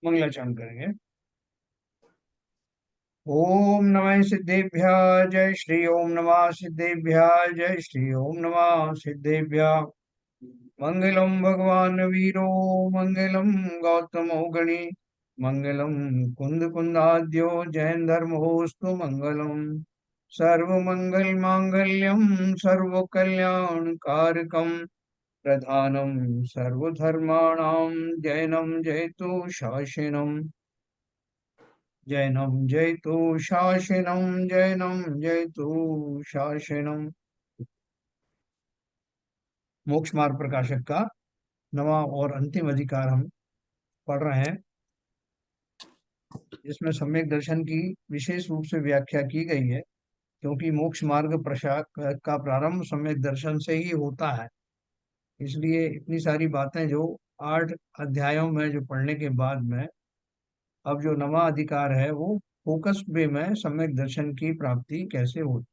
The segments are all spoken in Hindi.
मंगलाचरण करेंगे। ओम नमः सिद्धेभ्य जय श्री ओम नमः सिद्धेभ्य जय श्री ओम नमः सिद्धेभ्य। मंगलम भगवान वीरो मंगलम गौतमो गणी मंगलम कुंद कुंदाद्यो जैन धर्मोस्तु मंगलम। सर्व मंगल मांगल्यम सर्व कल्याण कारकम प्रधानम सर्वधर्माणां जैनम जयतु शासनम। जैनम जयतु शासनम जैनम जयतु शासनम। मोक्ष मार्ग प्रकाशक का नवा और अंतिम अधिकार हम पढ़ रहे हैं, जिसमें सम्यक दर्शन की विशेष रूप से व्याख्या की गई है, क्योंकि मोक्ष मार्ग प्रशाक का प्रारंभ सम्यक दर्शन से ही होता है। इसलिए इतनी सारी बातें जो 8 अध्यायों में जो पढ़ने के बाद में अब जो नवा अधिकार है वो फोकस वे में सम्यक दर्शन की प्राप्ति कैसे होती।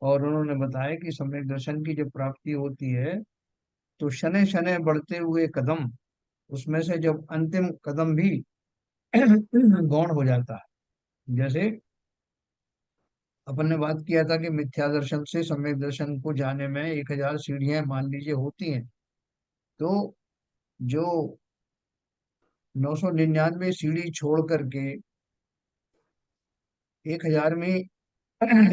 और उन्होंने बताया कि सम्यक दर्शन की जब प्राप्ति होती है तो शनै शनै बढ़ते हुए कदम, उसमें से जब अंतिम कदम भी गौण हो जाता है। जैसे अपन ने बात किया था कि मिथ्या दर्शन से सम्यक दर्शन को जाने में 1000 सीढ़ियां मान लीजिए होती हैं, तो जो 999 सीढ़ी छोड़ करके 1000वीं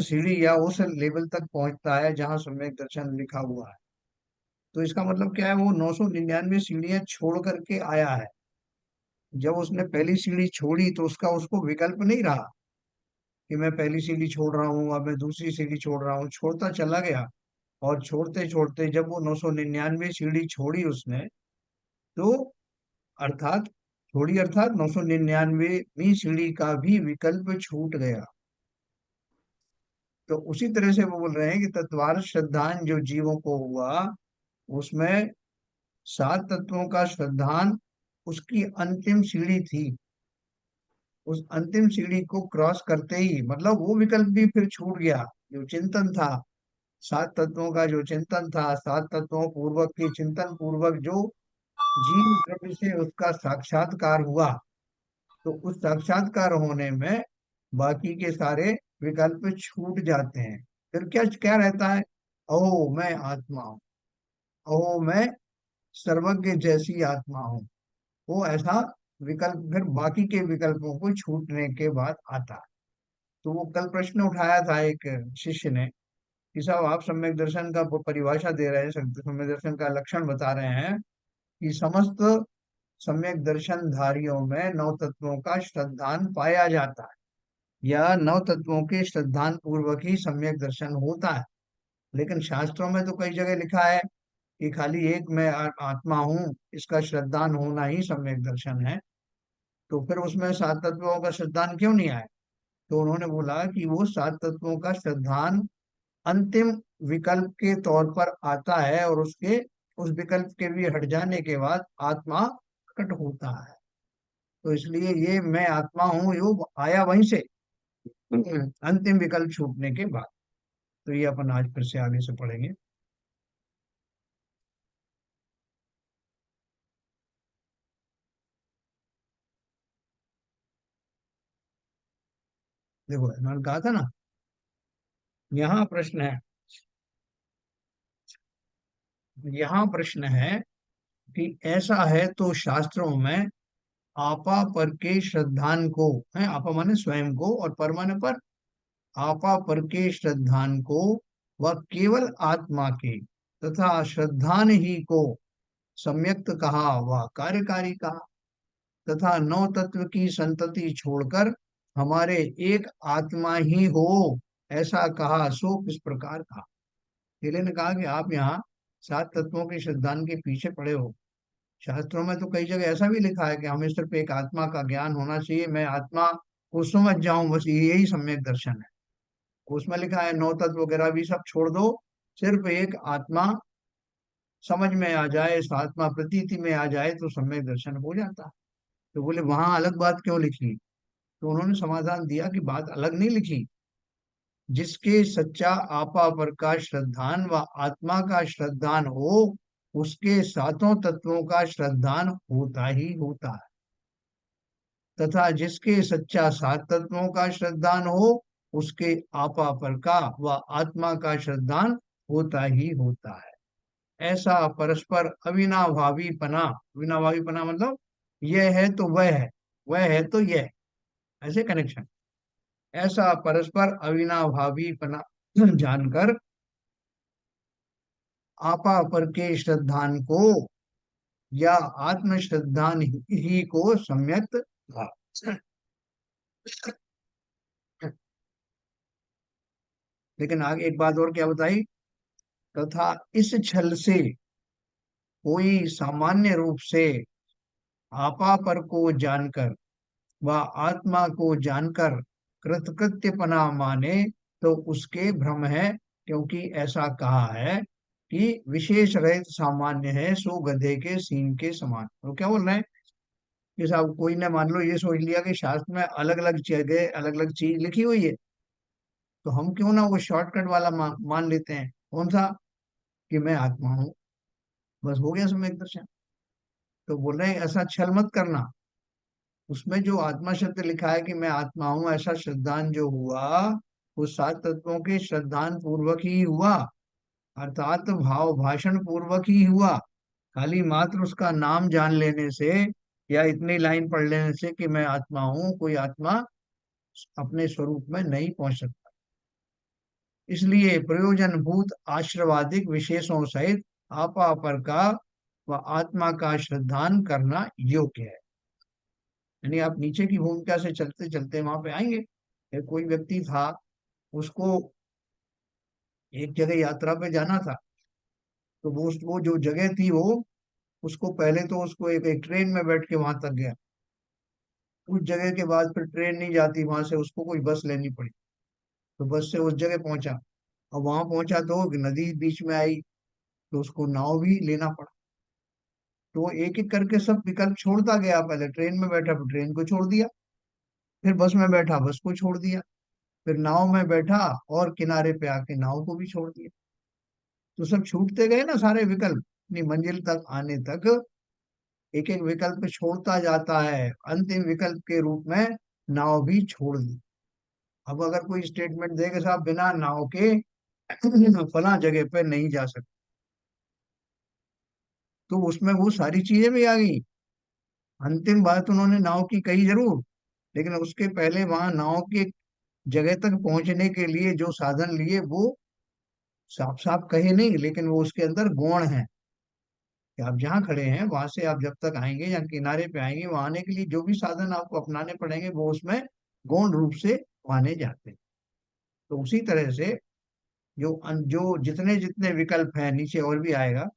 सीढ़ी या उस लेवल तक पहुंचता है जहां सम्यक दर्शन लिखा हुआ है, तो इसका मतलब क्या है, वो 999 सीढ़ियां छोड़ करके आया है। जब उसने पहली सीढ़ी छोड़ी तो उसका उसको विकल्प नहीं रहा कि मैं पहली सीढ़ी छोड़ रहा हूँ, अब मैं दूसरी सीढ़ी छोड़ रहा हूँ, छोड़ता चला गया। और छोड़ते छोड़ते जब वो 999 सीढ़ी छोड़ी उसने, तो अर्थात छोड़ी अर्थात 999वीं सीढ़ी का भी विकल्प छूट गया। तो उसी तरह से वो बोल रहे हैं कि तत्वार श्रद्धान जो जीवों को हुआ, उसमें 7 तत्वों का श्रद्धान उसकी अंतिम सीढ़ी थी। उस अंतिम सीढ़ी को क्रॉस करते ही मतलब वो विकल्प भी फिर छूट गया। जो चिंतन था, 7 तत्वों का जो चिंतन था, 7 तत्वों पूर्वक के चिंतन पूर्वक जो जीव द्रव्य से उसका साक्षात्कार हुआ, तो उस साक्षात्कार होने में बाकी के सारे विकल्प छूट जाते हैं। फिर क्या क्या रहता है, अहो मैं आत्मा हूँ, अहो मैं सर्वज्ञ जैसी आत्मा हूँ। वो ऐसा विकल्प फिर बाकी के विकल्पों को छूटने के बाद आता है। तो वो कल प्रश्न उठाया था एक शिष्य ने कि साहब आप सम्यक दर्शन का परिभाषा दे रहे हैं, सम्यक दर्शन का लक्षण बता रहे हैं कि समस्त सम्यक दर्शन धारियों में 9 तत्वों का श्रद्धान पाया जाता है, या 9 तत्वों के श्रद्धान पूर्वक ही सम्यक दर्शन होता है। लेकिन शास्त्रों में तो कई जगह लिखा है कि खाली एक मैं आत्मा हूँ, इसका श्रद्धान होना ही सम्यक दर्शन है। तो फिर उसमें 7 तत्वों का श्रद्धान क्यों नहीं आया? तो उन्होंने बोला कि वो 7 तत्वों का श्रद्धान अंतिम विकल्प के तौर पर आता है, और उसके उस विकल्प के भी हट जाने के बाद आत्मा प्रकट होता है। तो इसलिए ये मैं आत्मा हूँ योग आया वहीं से, अंतिम विकल्प छूटने के बाद। तो ये अपन आज फिर से आगे से पढ़ेंगे। देखो मैंने कहा था ना, यहाँ प्रश्न है, यहाँ प्रश्न है कि ऐसा है तो शास्त्रों में आपा पर के श्रद्धान को है, आपा माने स्वयं को और पर माने पर, आपा पर के श्रद्धान को व केवल आत्मा के तथा श्रद्धान ही को सम्यक्त कहा व कार्यकारी कहा, तथा 9 तत्व की संतति छोड़कर हमारे एक आत्मा ही हो ऐसा कहा, सो किस प्रकार कहा। केले ने कहा कि आप यहाँ 7 तत्वों के श्रद्धान के पीछे पड़े हो। शास्त्रों में तो कई जगह ऐसा भी लिखा है कि हमें सिर्फ एक आत्मा का ज्ञान होना चाहिए, मैं आत्मा को समझ जाऊं, बस यही सम्यक दर्शन है। उसमें लिखा है 9 तत्व वगैरह भी सब छोड़ दो, सिर्फ एक आत्मा समझ में आ जाए, इस आत्मा प्रतीति में आ जाए तो सम्यक दर्शन हो जाता है। तो बोले वहां अलग बात क्यों लिखी? तो उन्होंने समाधान दिया कि बात अलग नहीं लिखी, जिसके सच्चा आपा पर का श्रद्धान व आत्मा का श्रद्धान हो, उसके 7 तत्वों का श्रद्धान होता ही होता है। तथा जिसके सच्चा सात तत्वों का श्रद्धान हो, उसके आपा पर का व आत्मा का श्रद्धान होता ही होता है। ऐसा परस्पर अविनाभावी पना, अविनाभावी पना मतलब यह है तो वह है, वह है तो यह, ऐसे कनेक्शन। ऐसा परस्पर अविनाभावी पना जानकर आपा पर के श्रद्धान को या आत्म श्रद्धान ही को सम्यक भाव। लेकिन आगे एक बात और क्या बताई, तथा इस छल से कोई सामान्य रूप से आपा पर को जानकर व आत्मा को जानकर कृतकृत्यपना माने तो उसके भ्रम है, क्योंकि ऐसा कहा है कि विशेष रहित सामान्य है सो गधे के सींग के समान। तो क्या बोल रहे हैं कि साहब कोई ने मान लो ये सोच लिया कि शास्त्र में अलग अलग जगह अलग अलग चीज लिखी हुई है, तो हम क्यों ना वो शॉर्टकट वाला मान लेते हैं। कौन सा? कि मैं आत्मा हूँ, बस हो गया सम्यक दर्शन। तो बोल रहे हैं ऐसा छल मत करना। उसमें जो आत्मा शब्द लिखा है कि मैं आत्मा हूं, ऐसा श्रद्धान जो हुआ वो सात तत्वों के श्रद्धान पूर्वक ही हुआ, अर्थात भाव भाषण पूर्वक ही हुआ। खाली मात्र उसका नाम जान लेने से या इतनी लाइन पढ़ लेने से कि मैं आत्मा हूं, कोई आत्मा अपने स्वरूप में नहीं पहुंच सकता। इसलिए प्रयोजनभूत आश्रवादिक विशेषों सहित आपा पर का व आत्मा का श्रद्धान करना योग्य है। यानी आप नीचे की भूमिका से चलते चलते वहां पे आएंगे। एक कोई व्यक्ति था, उसको एक जगह यात्रा पे जाना था। तो वो जो जगह थी वो, उसको पहले तो उसको एक ट्रेन में बैठ के वहां तक गया। उस जगह के बाद फिर ट्रेन नहीं जाती वहां से, उसको कोई बस लेनी पड़ी। तो बस से उस जगह पहुंचा। और वहां पहुंचा तो एक नदी बीच में आई, तो उसको नाव भी लेना पड़ा। तो वो एक एक करके सब विकल्प छोड़ता गया। पहले ट्रेन में बैठा तो ट्रेन को छोड़ दिया, फिर बस में बैठा बस को छोड़ दिया, फिर नाव में बैठा और किनारे पे आके नाव को भी छोड़ दिया। तो सब छूटते गए ना सारे विकल्प, अपनी मंजिल तक आने तक एक एक विकल्प छोड़ता जाता है। अंतिम विकल्प के रूप में नाव भी छोड़ दी। अब अगर कोई स्टेटमेंट दे कि साहब बिना नाव के फला जगह पे नहीं जा सकते, तो उसमें वो सारी चीजें भी आ गई। अंतिम बात उन्होंने नाव की कही जरूर, लेकिन उसके पहले वहां नाव के जगह तक पहुंचने के लिए जो साधन लिए वो साफ साफ कहे नहीं, लेकिन वो उसके अंदर गौण है कि आप जहाँ खड़े हैं वहां से आप जब तक आएंगे या किनारे पे आएंगे, वहां आने के लिए जो भी साधन आपको अपनाने पड़ेंगे वो उसमें गौण रूप से माने जाते हैं। तो उसी तरह से जो जितने जितने विकल्प हैं, नीचे और भी आएगा,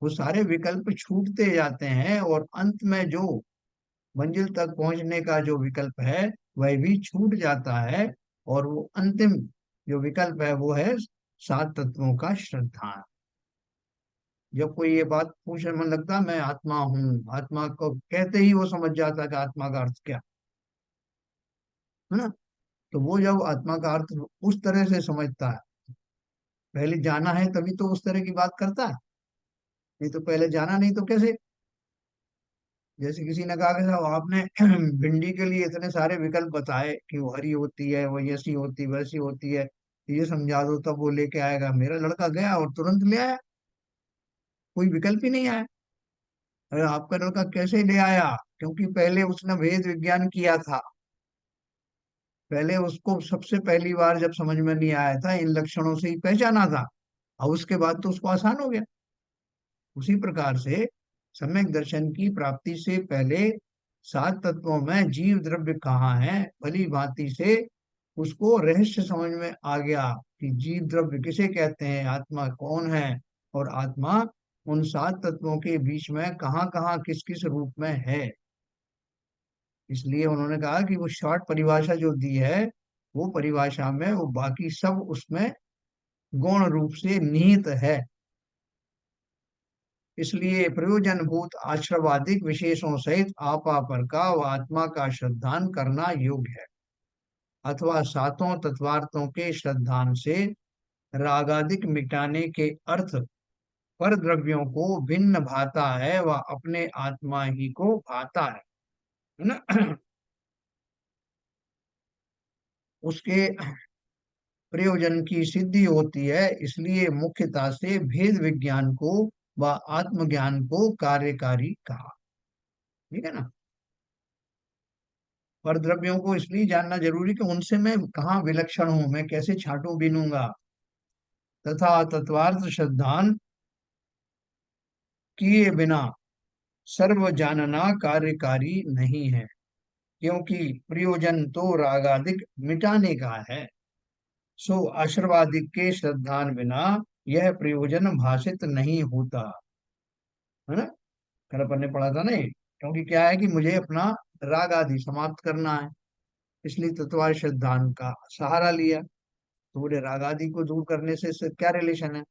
वो सारे विकल्प छूटते जाते हैं और अंत में जो मंजिल तक पहुंचने का जो विकल्प है वह भी छूट जाता है। और वो अंतिम जो विकल्प है वो है सात तत्वों का श्रद्धा। जब कोई ये बात पूछने में लगता मैं आत्मा हूँ, आत्मा को कहते ही वो समझ जाता है कि आत्मा का अर्थ क्या है ना। तो वो जब आत्मा का अर्थ उस तरह से समझता है, पहले जाना है तभी तो उस तरह की बात करता है, नहीं तो पहले जाना नहीं तो कैसे। जैसे किसी ने कहा कि साहब आपने भिंडी के लिए इतने सारे विकल्प बताए कि वो हरी होती है, वो ऐसी होती वैसी होती है, ये समझा दो तब वो लेके आएगा। मेरा लड़का गया और तुरंत ले आया, कोई विकल्प ही नहीं आया। अरे आपका लड़का कैसे ले आया? क्योंकि पहले उसने वेद विज्ञान किया था। पहले उसको सबसे पहली बार जब समझ में नहीं आया था, इन लक्षणों से ही पहचाना था। और उसके बाद तो उसको आसान हो गया। उसी प्रकार से सम्यक दर्शन की प्राप्ति से पहले सात तत्वों में जीव द्रव्य कहाँ है, भली भांति से उसको रहस्य समझ में आ गया कि जीव द्रव्य किसे कहते हैं, आत्मा कौन है, और आत्मा उन सात तत्वों के बीच में कहाँ कहाँ किस किस रूप में है। इसलिए उन्होंने कहा कि वो शॉर्ट परिभाषा जो दी है, वो परिभाषा में वो बाकी सब उसमें गौण रूप से निहित है। इसलिए प्रयोजनभूत आश्रवादिक विशेषों सहित आपा पर का व आत्मा का श्रद्धान करना योग्य है। अथवा सातों तत्वार्थों के श्रद्धान से रागादिक मिटाने के अर्थ पर द्रव्यों को भिन्न भाता है व अपने आत्मा ही को भाता है ना। उसके प्रयोजन की सिद्धि होती है। इसलिए मुख्यता से भेद विज्ञान को व आत्मज्ञान को कार्यकारी कहा। ठीक है ना। पर द्रव्यों को इसलिए जानना जरूरी कि उनसे मैं कहाँ विलक्षण हूं, मैं कैसे छांटू बीनूंगा। तथा तत्वार्थ श्रद्धान किए बिना सर्व जानना कार्यकारी नहीं है, क्योंकि प्रयोजन तो रागादिक मिटाने का है। सो आश्रवादिक के श्रद्धान बिना यह प्रयोजन भाषित नहीं होता। है ना। कल अपन ने पढ़ा था नहीं, क्योंकि क्या है कि मुझे अपना राग आदि समाप्त करना है, इसलिए तत्वार श्रद्धान का सहारा लिया। तो बोले राग आदि को दूर करने से इससे क्या रिलेशन है।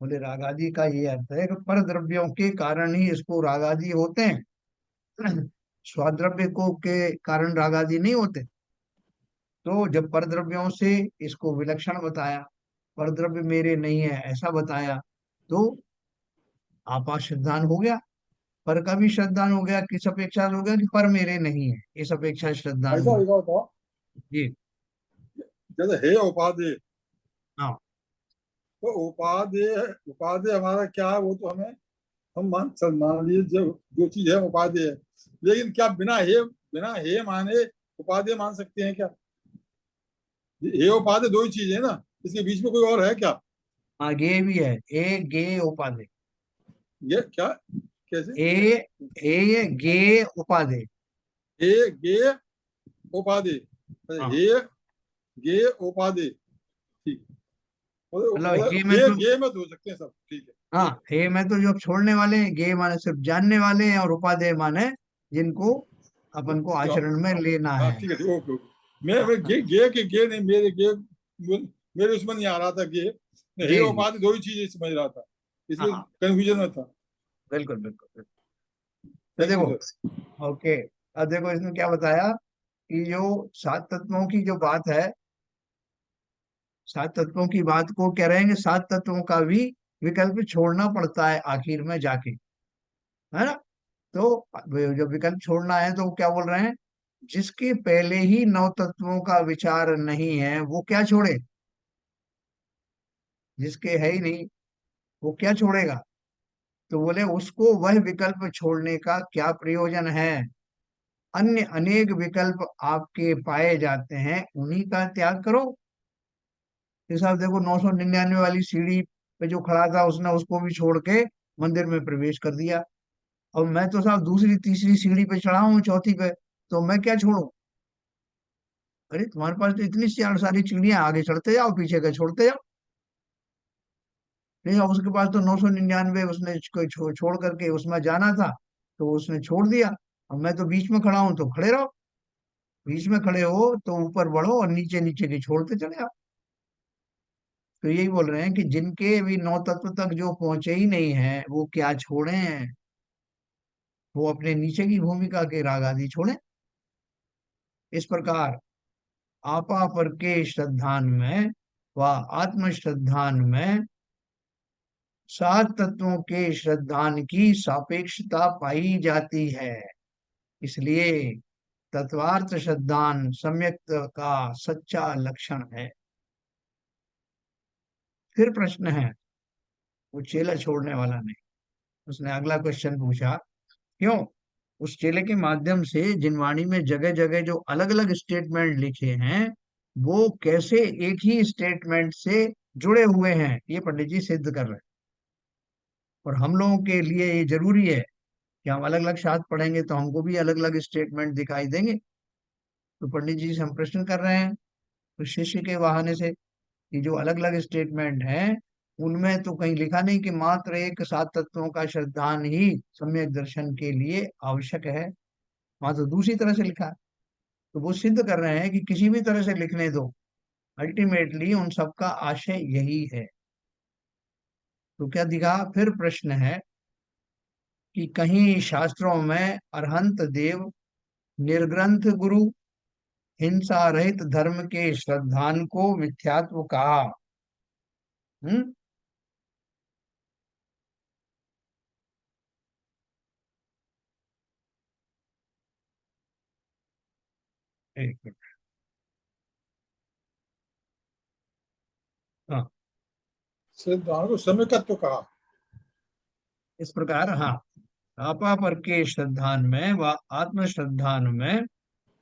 बोले राग आदि का ये अर्थ है कि पर द्रव्यों के कारण ही इसको राग आदि होते हैं। स्वाद्रव्य को के कारण राग आदि नहीं होते। तो जब पर द्रव्यों से इसको विलक्षण बताया, पर द्रव्य मेरे नहीं है ऐसा बताया, तो आपा श्रद्धान हो गया। पर का भी श्रद्धान हो गया, किस अपेक्षा से हो गया कि पर मेरे नहीं है, इस अपेक्षा श्रद्धान ऐसा हो ऐसा होता। गया। जी। जैसे हे उपाधि, हाँ। तो उपाधि, उपाधि हमारा क्या है वो तो हमें, हम मान लीजिए जो जो चीज है उपाधि है, लेकिन क्या बिना हे माने उपाधि मान सकते हैं क्या? हे उपाधि दो ही चीज है ना, इसके बीच में कोई और है क्या? हाँ गे भी है, ए गे उपाधि। ये क्या, कैसे? ए ए गे उपाधि। हे गे उपाधि, हाँ। हे गे उपाधि, ठीक। मतलब मतलब हे में तो, गे में तो हो सकते हैं सब, ठीक है। हाँ हे में तो जो छोड़ने वाले हैं, गे माने सिर्फ जानने वाले हैं, और उपाधेय माने जिनको अपन को क्या? आचरण में लेना हाँ है। ठीक है, ठीक, ओके ओके। मैं हाँ, गे नहीं, मेरे उसमें नहीं आ रहा था गे, मैं हे जी जी। उपाधि दो ही चीजें समझ रहा था, इसलिए हाँ कंफ्यूजन में था। बिल्कुल बिल्कुल बिल्कुल। तो थैंक यू देखो, सर। ओके, अब देखो इसमें क्या बताया कि जो सात तत्वों की जो बात है, सात तत्वों की बात को कह रहे हैं कि सात तत्वों का भी विकल्प छोड़ना पड़ता है आखिर में जाके। है ना। तो जब विकल्प छोड़ना है तो वो क्या बोल रहे हैं, जिसके पहले ही नौ तत्वों का विचार नहीं है वो क्या छोड़े। जिसके है ही नहीं वो क्या छोड़ेगा। तो बोले उसको वह विकल्प छोड़ने का क्या प्रयोजन है। अन्य अनेक विकल्प आपके पाए जाते हैं, उन्हीं का त्याग करो। ये साहब देखो 999 वाली सीढ़ी पे जो खड़ा था उसने उसको भी छोड़ के मंदिर में प्रवेश कर दिया। और मैं तो साहब दूसरी तीसरी सीढ़ी पे चढ़ा हूँ, चौथी पे, तो मैं क्या छोड़ू। अरे तुम्हारे पास तो इतनी सारी चिड़िया, आगे चढ़ते जाओ पीछे का छोड़ते जाओ। नहीं, अब उसके पास तो 999 उसने छोड़ करके उसमें जाना था, तो उसने छोड़ दिया। अब मैं तो बीच में खड़ा हूं, तो खड़े रहो। बीच में खड़े हो तो ऊपर बढ़ो, और नीचे नीचे के छोड़ते चले आओ। तो यही बोल रहे हैं कि जिनके भी नौ तत्व तक जो पहुंचे ही नहीं है वो क्या छोड़े हैं। वो अपने नीचे की भूमिका के राग आदि छोड़े। इस प्रकार आपा पर के श्रद्धान में व आत्म श्रद्धान में सात तत्वों के श्रद्धान की सापेक्षता पाई जाती है। इसलिए तत्वार्थ श्रद्धान सम्यक का सच्चा लक्षण है। फिर प्रश्न है, वो चेला छोड़ने वाला नहीं, उसने अगला क्वेश्चन पूछा, क्यों उस चेले के माध्यम से जिनवाणी में जगह जगह जो अलग अलग स्टेटमेंट लिखे हैं, वो कैसे एक ही स्टेटमेंट से जुड़े हुए हैं, ये पंडित जी सिद्ध कर रहे हैं। और हम लोगों के लिए ये जरूरी है कि हम अलग अलग शास्त्र पढ़ेंगे तो हमको भी अलग अलग स्टेटमेंट दिखाई देंगे। तो पंडित जी से हम प्रश्न कर रहे हैं, तो शिष्य के बहाने से, कि जो अलग अलग स्टेटमेंट हैं उनमें तो कहीं लिखा नहीं कि मात्र एक सात तत्वों का श्रद्धान ही सम्यक दर्शन के लिए आवश्यक है। वहां तो दूसरी तरह से लिखा है। तो वो सिद्ध कर रहे हैं कि किसी भी तरह से लिखने दो, अल्टीमेटली उन सबका आशय यही है। तो क्या दिखा, फिर प्रश्न है कि कहीं शास्त्रों में अरहंत देव, निर्ग्रंथ गुरु, हिंसा रहित धर्म के श्रद्धान को मिथ्यात्व कहा। हम्म। एक मिनट। हाँ, श्रद्धान को सम्यकत्व कहा। इस प्रकार, हाँ, अपापर के श्रद्धान में व आत्म श्रद्धान में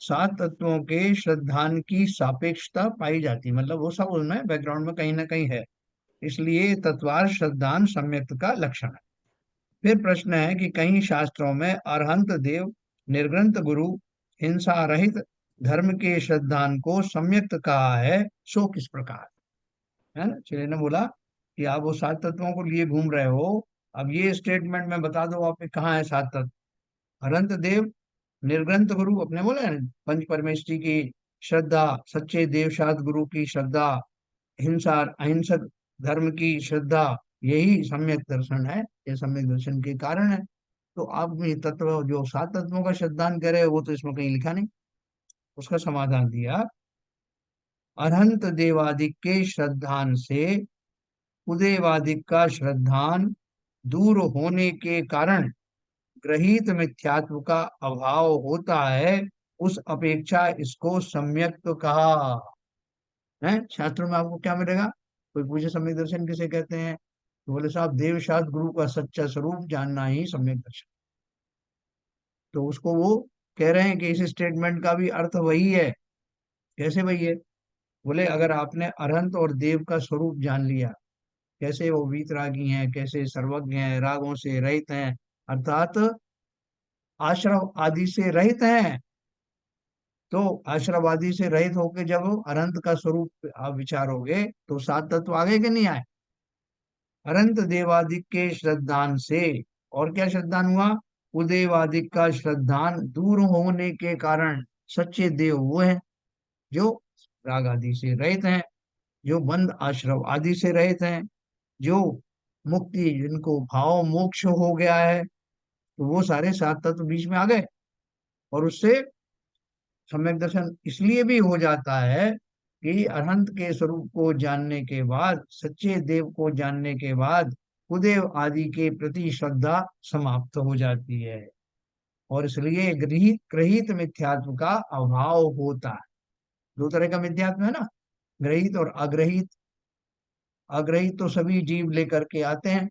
सात तत्वों के श्रद्धान की सापेक्षता पाई जाती है, मतलब वो सब उनमें बैकग्राउंड में कहीं ना कहीं है। इसलिए तत्वार श्रद्धान सम्यक्त का लक्षण है। फिर प्रश्न है कि कई शास्त्रों में अरहंत देव, निर्ग्रंथ गुरु, हिंसा रहित धर्म के श्रद्धान को सम्यक्त कहा है, सो किस प्रकार? है ना, चलिए ने बोला कि आप वो सात तत्वों को लिए घूम रहे हो, अब ये स्टेटमेंट में बता दो आप कहाँ है सात तत्व। अनंत देव, निर्ग्रंथ गुरु अपने बोले हैं, पंच परमेष्टि की श्रद्धा, सच्चे देवशाद गुरु की श्रद्धा, हिंसा अहिंसक धर्म की श्रद्धा, यही सम्यक दर्शन है, ये सम्यक दर्शन के कारण है। तो आप ये तत्व जो सात तत्वों का श्रद्धान करे वो तो इसमें कहीं लिखा नहीं। उसका समाधान दिया, अरहंत देवादिक के श्रद्धान से उदेवादिक का श्रद्धान दूर होने के कारण ग्रहित मिथ्यात्व का अभाव होता है, उस अपेक्षा इसको सम्यक तो कहा है। शास्त्रों में आपको क्या मिलेगा? कोई पूछे सम्यक दर्शन किसे कहते हैं, तो बोले साहब देव शास्त्र गुरु का सच्चा स्वरूप जानना ही सम्यक दर्शन। तो उसको वो कह रहे हैं कि इस स्टेटमेंट का भी अर्थ वही है। कैसे वही है? बोले अगर आपने अरहंत और देव का स्वरूप जान लिया, कैसे वो वीतरागी हैं, कैसे सर्वज्ञ हैं, रागों से रहित हैं, अर्थात आश्रव आदि से रहित हैं, तो आश्रव आदि से रहित होकर जब अनंत का स्वरूप आप विचारोगे तो सात तत्व आगे के नहीं आए। अनंत देवादिक के श्रद्धान से, और क्या श्रद्धान हुआ? उदेवादिक का श्रद्धान दूर होने के कारण सच्चे देव वो हैं जो राग आदि से रहित हैं, जो बंद आश्रव आदि से रहित हैं, जो मुक्ति जिनको भाव मोक्ष हो गया है, तो वो सारे सात तत्व बीच में आ गए। और उससे सम्यक दर्शन इसलिए भी हो जाता है कि अनंत के स्वरूप को जानने के बाद, सच्चे देव को जानने के बाद कुदेव आदि के प्रति श्रद्धा समाप्त हो जाती है, और इसलिए गृहित ग्रहित मिथ्यात्व का अभाव होता है। दो तरह का मिथ्यात्व है ना, ग्रहित और अग्रहित। अग्रहित तो सभी जीव लेकर के आते हैं,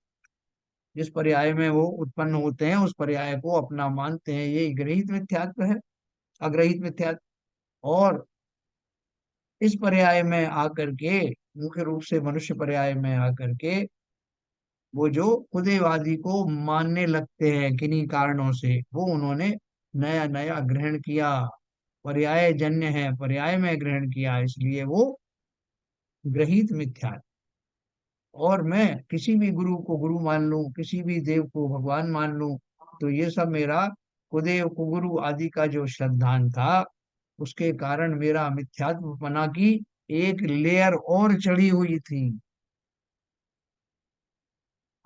जिस पर्याय में वो उत्पन्न होते हैं उस पर्याय को अपना मानते हैं, ये ग्रहित मिथ्यात्व है, अग्रहित मिथ्यात्व। और इस पर्याय में आकर के, मुख्य रूप से मनुष्य पर्याय में आकर के, वो जो खुदेवादी को मानने लगते हैं किन्हीं कारणों से, वो उन्होंने नया नया ग्रहण किया, पर्याय जन्य है, पर्याय में ग्रहण किया, इसलिए वो ग्रहित मिथ्या। और मैं किसी भी गुरु को गुरु मान लूं, किसी भी देव को भगवान मान लूं, तो ये सब मेरा कुदेव कुगुरु आदि का जो श्रद्धान था, उसके कारण मेरा मिथ्यात्वपना की एक लेयर और चढ़ी हुई थी।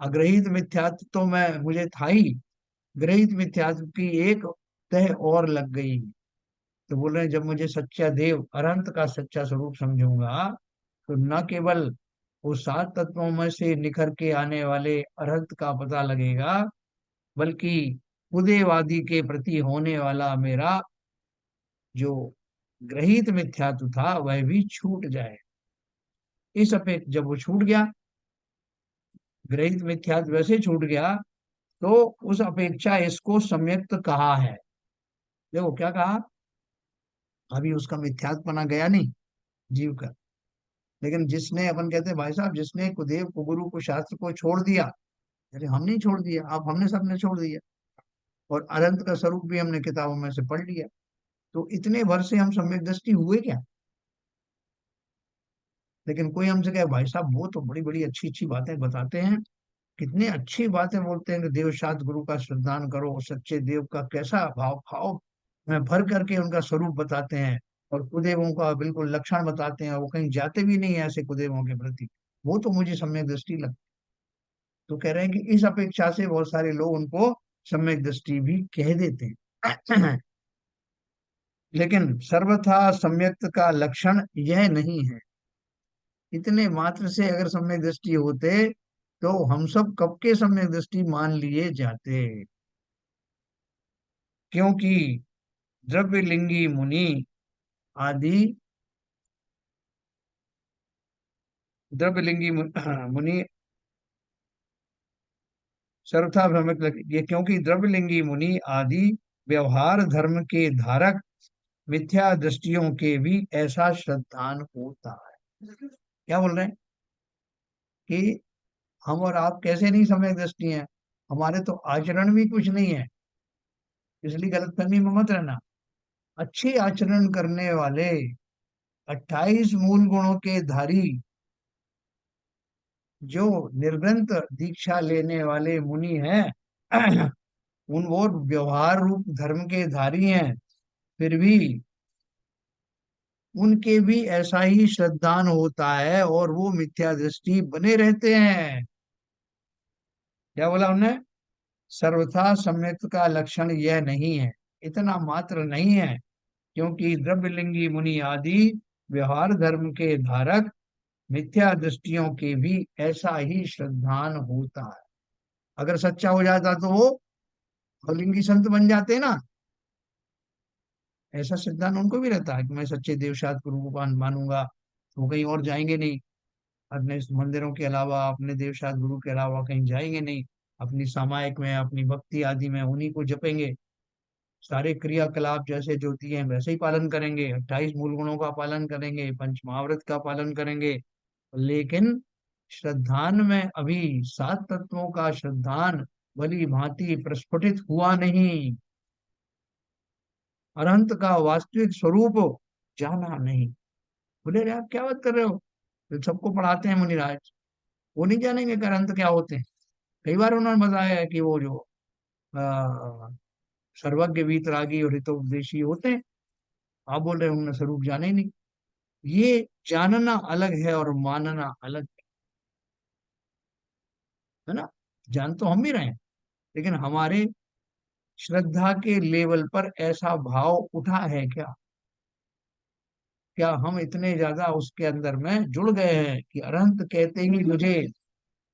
अग्रहित मिथ्यात्व तो मैं मुझे था ही, ग्रहित मिथ्यात्व की एक तह और लग गई। तो बोल रहे हैं जब मुझे सच्चा देव अनंत का सच्चा स्वरूप समझूंगा, तो न केवल वो सात तत्वों में से निखर के आने वाले अरहत का पता लगेगा, बल्कि उदयवादी के प्रति होने वाला मेरा जो ग्रहित मिथ्यात्व था वह भी छूट जाए। इस अपेक्षा जब वो छूट गया, ग्रहित मिथ्यात्व वैसे छूट गया, तो उस अपेक्षा इसको सम्यक्त कहा है। देखो क्या कहा, अभी उसका मिथ्यात्वपना गया नहीं जीव का, लेकिन जिसने, अपन कहते हैं भाई साहब, जिसने कुदेव कुगुरु को शास्त्र को छोड़ दिया, अरे हम नहीं छोड़ दिया, आप हमने सबने छोड़ दिया, और अनंत का स्वरूप भी हमने किताबों में से पढ़ लिया, तो इतने भर से हम सम्यक दृष्टि हुए क्या? लेकिन कोई हमसे कहे भाई साहब वो तो बड़ी बड़ी अच्छी अच्छी बातें बताते हैं, कितनी अच्छी बातें बोलते हैं कि देव सात गुरु का श्रद्धान करो, सच्चे देव का कैसा भाव भाव में भर करके उनका स्वरूप बताते हैं, और कुदेवों का बिल्कुल लक्षण बताते हैं, वो कहीं जाते भी नहीं है ऐसे कुदेवों के प्रति, वो तो मुझे सम्यक दृष्टि लगती। तो कह रहे हैं कि इस अपेक्षा से बहुत सारे लोग उनको सम्यक दृष्टि भी कह देते हैं। लेकिन सर्वथा सम्यक्त का लक्षण यह नहीं है। इतने मात्र से अगर सम्यक दृष्टि होते तो हम सब कब के सम्यक दृष्टि मान लिए जाते। क्योंकि द्रव्यलिंगी मुनि आदि द्रव्यलिंगी मुनि सर्वथा भ्रमित ये, क्योंकि द्रव्यलिंगी मुनि आदि व्यवहार धर्म के धारक मिथ्या दृष्टियों के भी ऐसा श्रद्धान होता है। क्या बोल रहे हैं कि हम और आप कैसे नहीं सम्यक दृष्टि हैं, हमारे तो आचरण भी कुछ नहीं है, इसलिए गलतफहमी में मत रहना। अच्छे आचरण करने वाले 28 मूल गुणों के धारी जो निर्ग्रंथ दीक्षा लेने वाले मुनि हैं उन वो व्यवहार रूप धर्म के धारी हैं, फिर भी उनके भी ऐसा ही श्रद्धान होता है और वो मिथ्या दृष्टि बने रहते हैं। क्या बोला उन्होंने? सर्वथा सम्यक का लक्षण यह नहीं है, इतना मात्र नहीं है, क्योंकि द्रव्यलिंगी मुनि आदि व्यवहार धर्म के धारक मिथ्या दृष्टियों के भी ऐसा ही श्रद्धान होता है। अगर सच्चा हो जाता तो वो लिंगी संत बन जाते ना। ऐसा सिद्धांत उनको भी रहता है कि मैं सच्चे देवशास्त्र गुरु को मानूंगा, तो वो कहीं और जाएंगे नहीं, अपने इस मंदिरों के अलावा अपने देवशास्त्र गुरु के अलावा कहीं जाएंगे नहीं, अपनी सामायिक में अपनी भक्ति आदि में उन्हीं को जपेंगे, सारे क्रियाकलाप जैसे जो दिए हैं वैसे ही पालन करेंगे, 28 मूल गुणों का पालन करेंगे, पंच महाव्रत का पालन करेंगे। लेकिन श्रद्धान में अभी 7 तत्वों का श्रद्धान भली भांति प्रस्फुटित हुआ नहीं, अनंत का वास्तविक स्वरूप जाना नहीं। बोले रे आप क्या बात कर रहे हो, तो सबको पढ़ाते हैं मुनिराज, वो नहीं जानेंगे कि अनंत क्या होते हैं? कई बार उन्होंने बताया है कि वो जो आ, सर्वज्ञ वीतरागी और हितोपदेशी होते हैं, आप बोल रहे हैं उन्होंने स्वरूप जाने ही नहीं। ये जानना अलग है और मानना अलग है ना। जान तो हम भी रहे हैं, लेकिन हमारे श्रद्धा के लेवल पर ऐसा भाव उठा है क्या? क्या हम इतने ज्यादा उसके अंदर में जुड़ गए हैं कि अरहंत कहते ही मुझे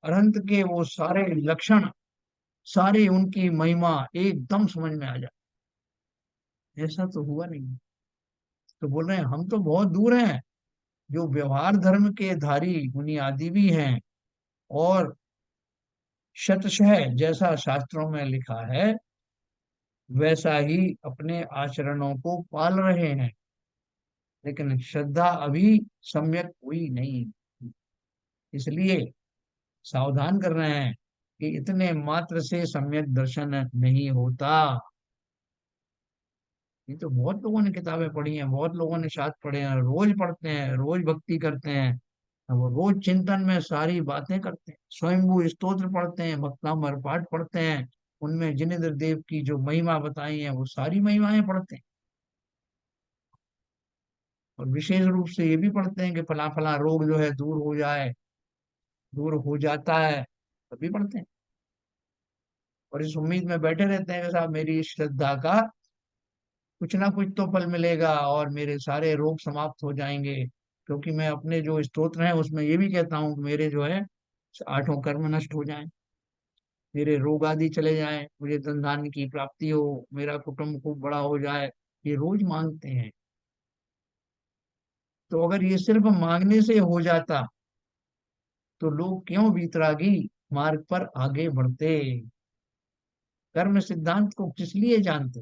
अरहंत के वो सारे लक्षण, सारी उनकी महिमा एकदम समझ में आ जाए? ऐसा तो हुआ नहीं। तो बोल रहे हैं हम तो बहुत दूर हैं, जो व्यवहार धर्म के धारी मुनि आदि भी हैं और शतशः जैसा शास्त्रों में लिखा है वैसा ही अपने आचरणों को पाल रहे हैं, लेकिन श्रद्धा अभी सम्यक हुई नहीं। इसलिए सावधान कर रहे हैं कि इतने मात्र से सम्यक दर्शन नहीं होता। ये तो बहुत लोगों ने किताबें पढ़ी हैं, बहुत लोगों ने शास्त्र पढ़े हैं, रोज पढ़ते हैं, रोज भक्ति करते हैं, वो रोज चिंतन में सारी बातें करते हैं, स्वयंभू स्तोत्र पढ़ते हैं, भक्तामृत पाठ पढ़ते हैं, उनमें जिनेन्द्र देव की जो महिमा बताई है वो सारी महिमाएं पढ़ते हैं, और विशेष रूप से ये भी पढ़ते हैं कि फला फला रोग जो है दूर हो जाए, दूर हो जाता है, तभी पढ़ते हैं। और इस उम्मीद में बैठे रहते हैं कि साहब मेरी इस श्रद्धा का कुछ ना कुछ तो फल मिलेगा और मेरे सारे रोग समाप्त हो जाएंगे, क्योंकि मैं अपने जो स्तोत्र हैं उसमें ये भी कहता हूँ कि मेरे जो है 8 कर्म नष्ट हो जाएं, मेरे रोग आदि चले जाएं, मुझे धन धान्य की प्राप्ति हो, मेरा कुटुंब खूब बड़ा हो जाए, ये रोज मांगते हैं। तो अगर ये सिर्फ मांगने से हो जाता तो लोग क्यों वीतरागी मार्ग पर आगे बढ़ते? कर्म सिद्धांत को किस लिए जानते?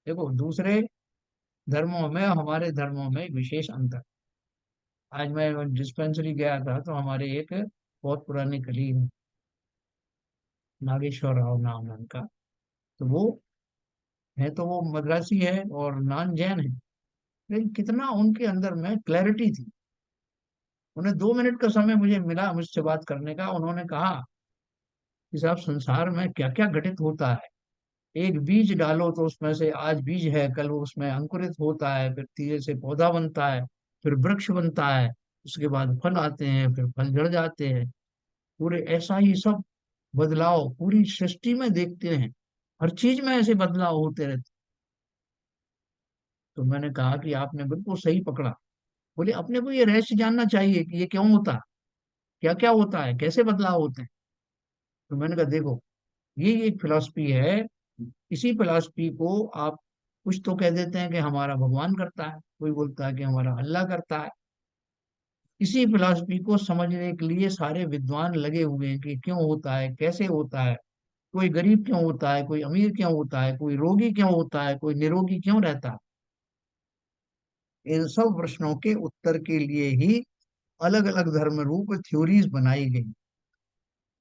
देखो दूसरे धर्मों में हमारे धर्मों में विशेष अंतर। आज मैं डिस्पेंसरी गया था तो हमारे एक बहुत पुराने कलीग हैं, नागेश्वर राव नाम है उनका। तो वो है तो वो मद्रासी है और नॉन जैन है, लेकिन कितना उनके अंदर में क्लैरिटी थी। उन्हें 2 मिनट का समय मुझे मिला मुझसे बात करने का। उन्होंने कहा कि साहब संसार में क्या क्या घटित होता है, एक बीज डालो तो उसमें से आज बीज है, कल वो उसमें अंकुरित होता है, फिर धीरे से पौधा बनता है, फिर वृक्ष बनता है, उसके बाद फल आते हैं, फिर फल झड़ जाते हैं। पूरे ऐसा ही सब बदलाव पूरी सृष्टि में देखते हैं, हर चीज में ऐसे बदलाव होते रहते। तो मैंने कहा कि आपने बिल्कुल सही पकड़ा। बोले अपने को ये रहस्य जानना चाहिए कि ये क्यों होता है, क्या क्या होता है, कैसे बदलाव होते हैं। तो मैंने कहा देखो, ये एक फिलॉसफी है, इसी फिलॉसफी को आप कुछ तो कह देते हैं कि हमारा भगवान करता है, कोई बोलता है कि हमारा अल्लाह करता है, इसी फिलॉसफी को समझने के लिए सारे विद्वान लगे हुए हैं कि क्यों होता है, कैसे होता है, कोई गरीब क्यों होता है, कोई अमीर क्यों होता है, कोई रोगी क्यों होता है, कोई निरोगी क्यों रहता है। इन सब प्रश्नों के उत्तर के लिए ही अलग अलग धर्म रूप थ्योरीज बनाई गई।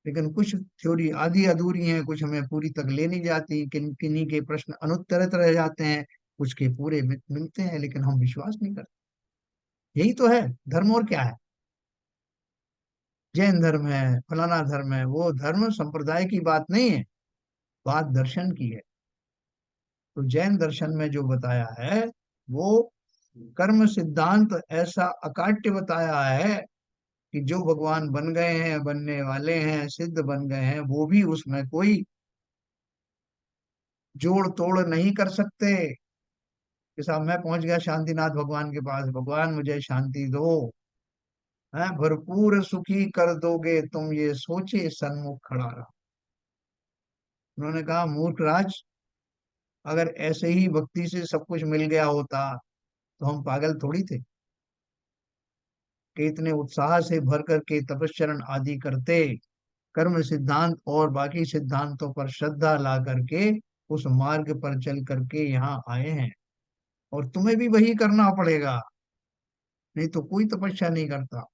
लेकिन कुछ थ्योरी आधी अधूरी हैं, कुछ हमें पूरी तक ले नहीं जाती, किन्हीं के प्रश्न अनुत्तरित रह जाते हैं, कुछ के पूरे मिलते हैं, लेकिन हम विश्वास नहीं करते। यही तो है धर्म, और क्या है। जैन धर्म है, फलाना धर्म है, वो धर्म संप्रदाय की बात नहीं है, बात दर्शन की है। तो जैन दर्शन में जो बताया है वो कर्म सिद्धांत ऐसा अकाट्य बताया है कि जो भगवान बन गए हैं, बनने वाले हैं, सिद्ध बन गए हैं, वो भी उसमें कोई जोड़ तोड़ नहीं कर सकते। कि साहब मैं पहुंच गया शांतिनाथ भगवान के पास, भगवान मुझे शांति दो, है भरपूर सुखी कर दोगे तुम, ये सोचे सन्मुख खड़ा रहा। उन्होंने कहा मूर्ख राज, अगर ऐसे ही भक्ति से सब कुछ मिल गया होता तो हम पागल थोड़ी थे कि इतने उत्साह से भर करके तपस्चरण आदि करते, कर्म सिद्धांत और बाकी सिद्धांतों पर श्रद्धा ला करके उस मार्ग पर चल करके यहाँ आए हैं। और तुम्हें भी वही करना पड़ेगा, नहीं तो कोई तपस्या नहीं करता।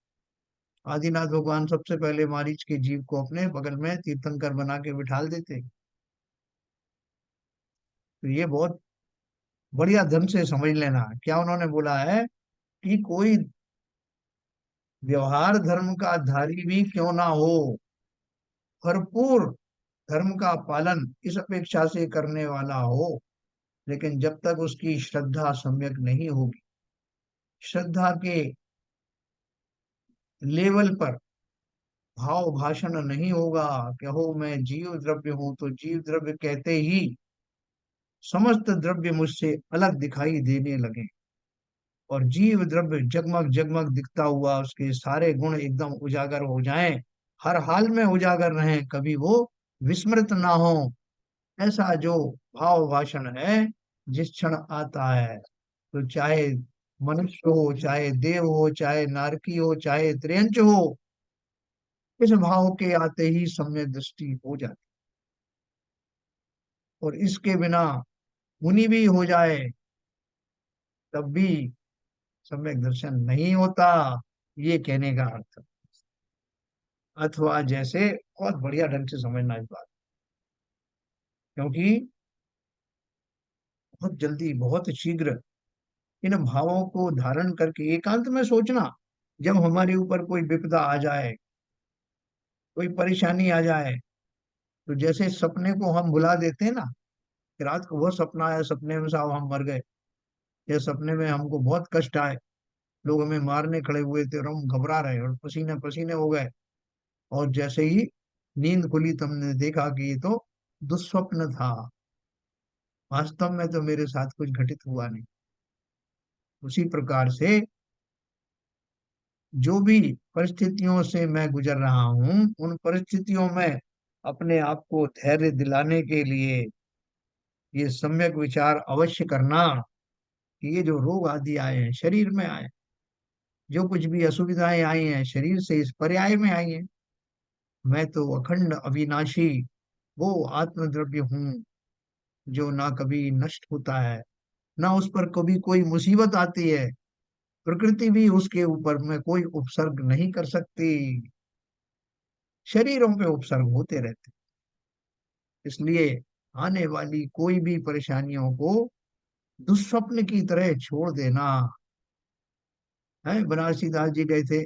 आदिनाथ भगवान सबसे पहले मारीच के जीव को अपने बगल में तीर्थंकर बना के बिठाल देते। तो ये बहुत बढ़िया ढंग से समझ लेना क्या उन्होंने बोला है कि कोई व्यवहार धर्म का धारी भी क्यों ना हो, भरपूर धर्म का पालन इस अपेक्षा से करने वाला हो, लेकिन जब तक उसकी श्रद्धा सम्यक नहीं होगी, श्रद्धा के लेवल पर भाव भाषण नहीं होगा, कहो मैं जीव द्रव्य हूं, तो जीव द्रव्य कहते ही समस्त द्रव्य मुझसे अलग दिखाई देने लगे, और जीव द्रव्य जगमग जगमग दिखता हुआ उसके सारे गुण एकदम उजागर हो जाएं, हर हाल में उजागर रहें, कभी वो विस्मृत ना हो। ऐसा जो भाव भाषण है जिस क्षण आता है, तो चाहे मनुष्य हो, चाहे देव हो, चाहे नारकी हो, चाहे त्रियंच हो, इस भाव के आते ही सम्यक दृष्टि हो जाती। और इसके बिना मुनि भी हो जाए तब भी सम्यक दर्शन नहीं होता, ये कहने का अर्थ। अथवा जैसे बहुत बढ़िया ढंग से समझना इस बात, क्योंकि बहुत जल्दी बहुत शीघ्र इन भावों को धारण करके एकांत में सोचना, जब हमारे ऊपर कोई विपदा आ जाए, कोई परेशानी आ जाए, तो जैसे सपने को हम भुला देते हैं ना, कि रात को वो सपना आया, सपने में साहब हम मर गए, या सपने में हमको बहुत कष्ट आए, लोग हमें मारने खड़े हुए थे और हम घबरा रहे और पसीने पसीने हो गए, और जैसे ही नींद खुली तो हमने देखा कि ये तो दुस्वप्न था, वास्तव में तो मेरे साथ कुछ घटित हुआ नहीं। उसी प्रकार से जो भी परिस्थितियों से मैं गुजर रहा हूं, उन परिस्थितियों में अपने आप को धैर्य दिलाने के लिए ये सम्यक विचार अवश्य करना कि ये जो रोग आदि आए हैं शरीर में आए, जो कुछ भी असुविधाएं आई हैं शरीर से इस पर्याय में आई हैं, मैं तो अखंड अविनाशी वो आत्मद्रव्य हूँ जो ना कभी नष्ट होता है, ना उस पर कभी कोई मुसीबत आती है, प्रकृति भी उसके ऊपर में कोई उपसर्ग नहीं कर सकती, शरीरों पे उपसर्ग होते रहते। इसलिए आने वाली कोई भी परेशानियों को दुस्वप्न की तरह छोड़ देना है। बनारसी दास जी गए थे,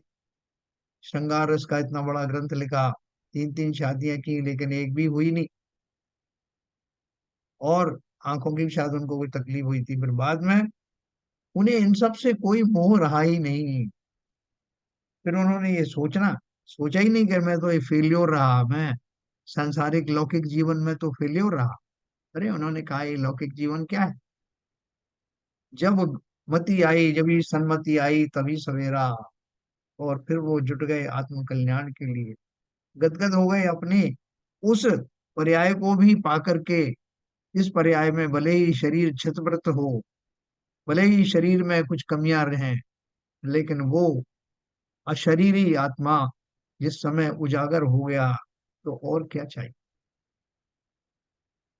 श्रृंगार रस का इतना बड़ा ग्रंथ लिखा, तीन तीन शादियां की लेकिन एक भी हुई नहीं, और आंखों की भी शायद उनको कोई तकलीफ हुई थी, फिर बाद में उन्हें इन सब से कोई मोह रहा ही नहीं। फिर उन्होंने ये सोचा ही नहीं कि मैं तो ये फेल्योर रहा, मैं सांसारिक लौकिक जीवन में तो फेल्योर रहा। अरे उन्होंने कहा ये लौकिक जीवन क्या है, जब मति आई, जब ये सन्मति आई तभी सवेरा, और फिर वो जुट गए आत्म कल्याण के लिए, गदगद हो गए अपने उस पर्याय को भी पा करके। इस पर्याय में भले ही शरीर क्षतव्रत हो, भले ही शरीर में कुछ कमियां रहें, लेकिन वो अशरीरी आत्मा जिस समय उजागर हो गया, तो और क्या चाहिए।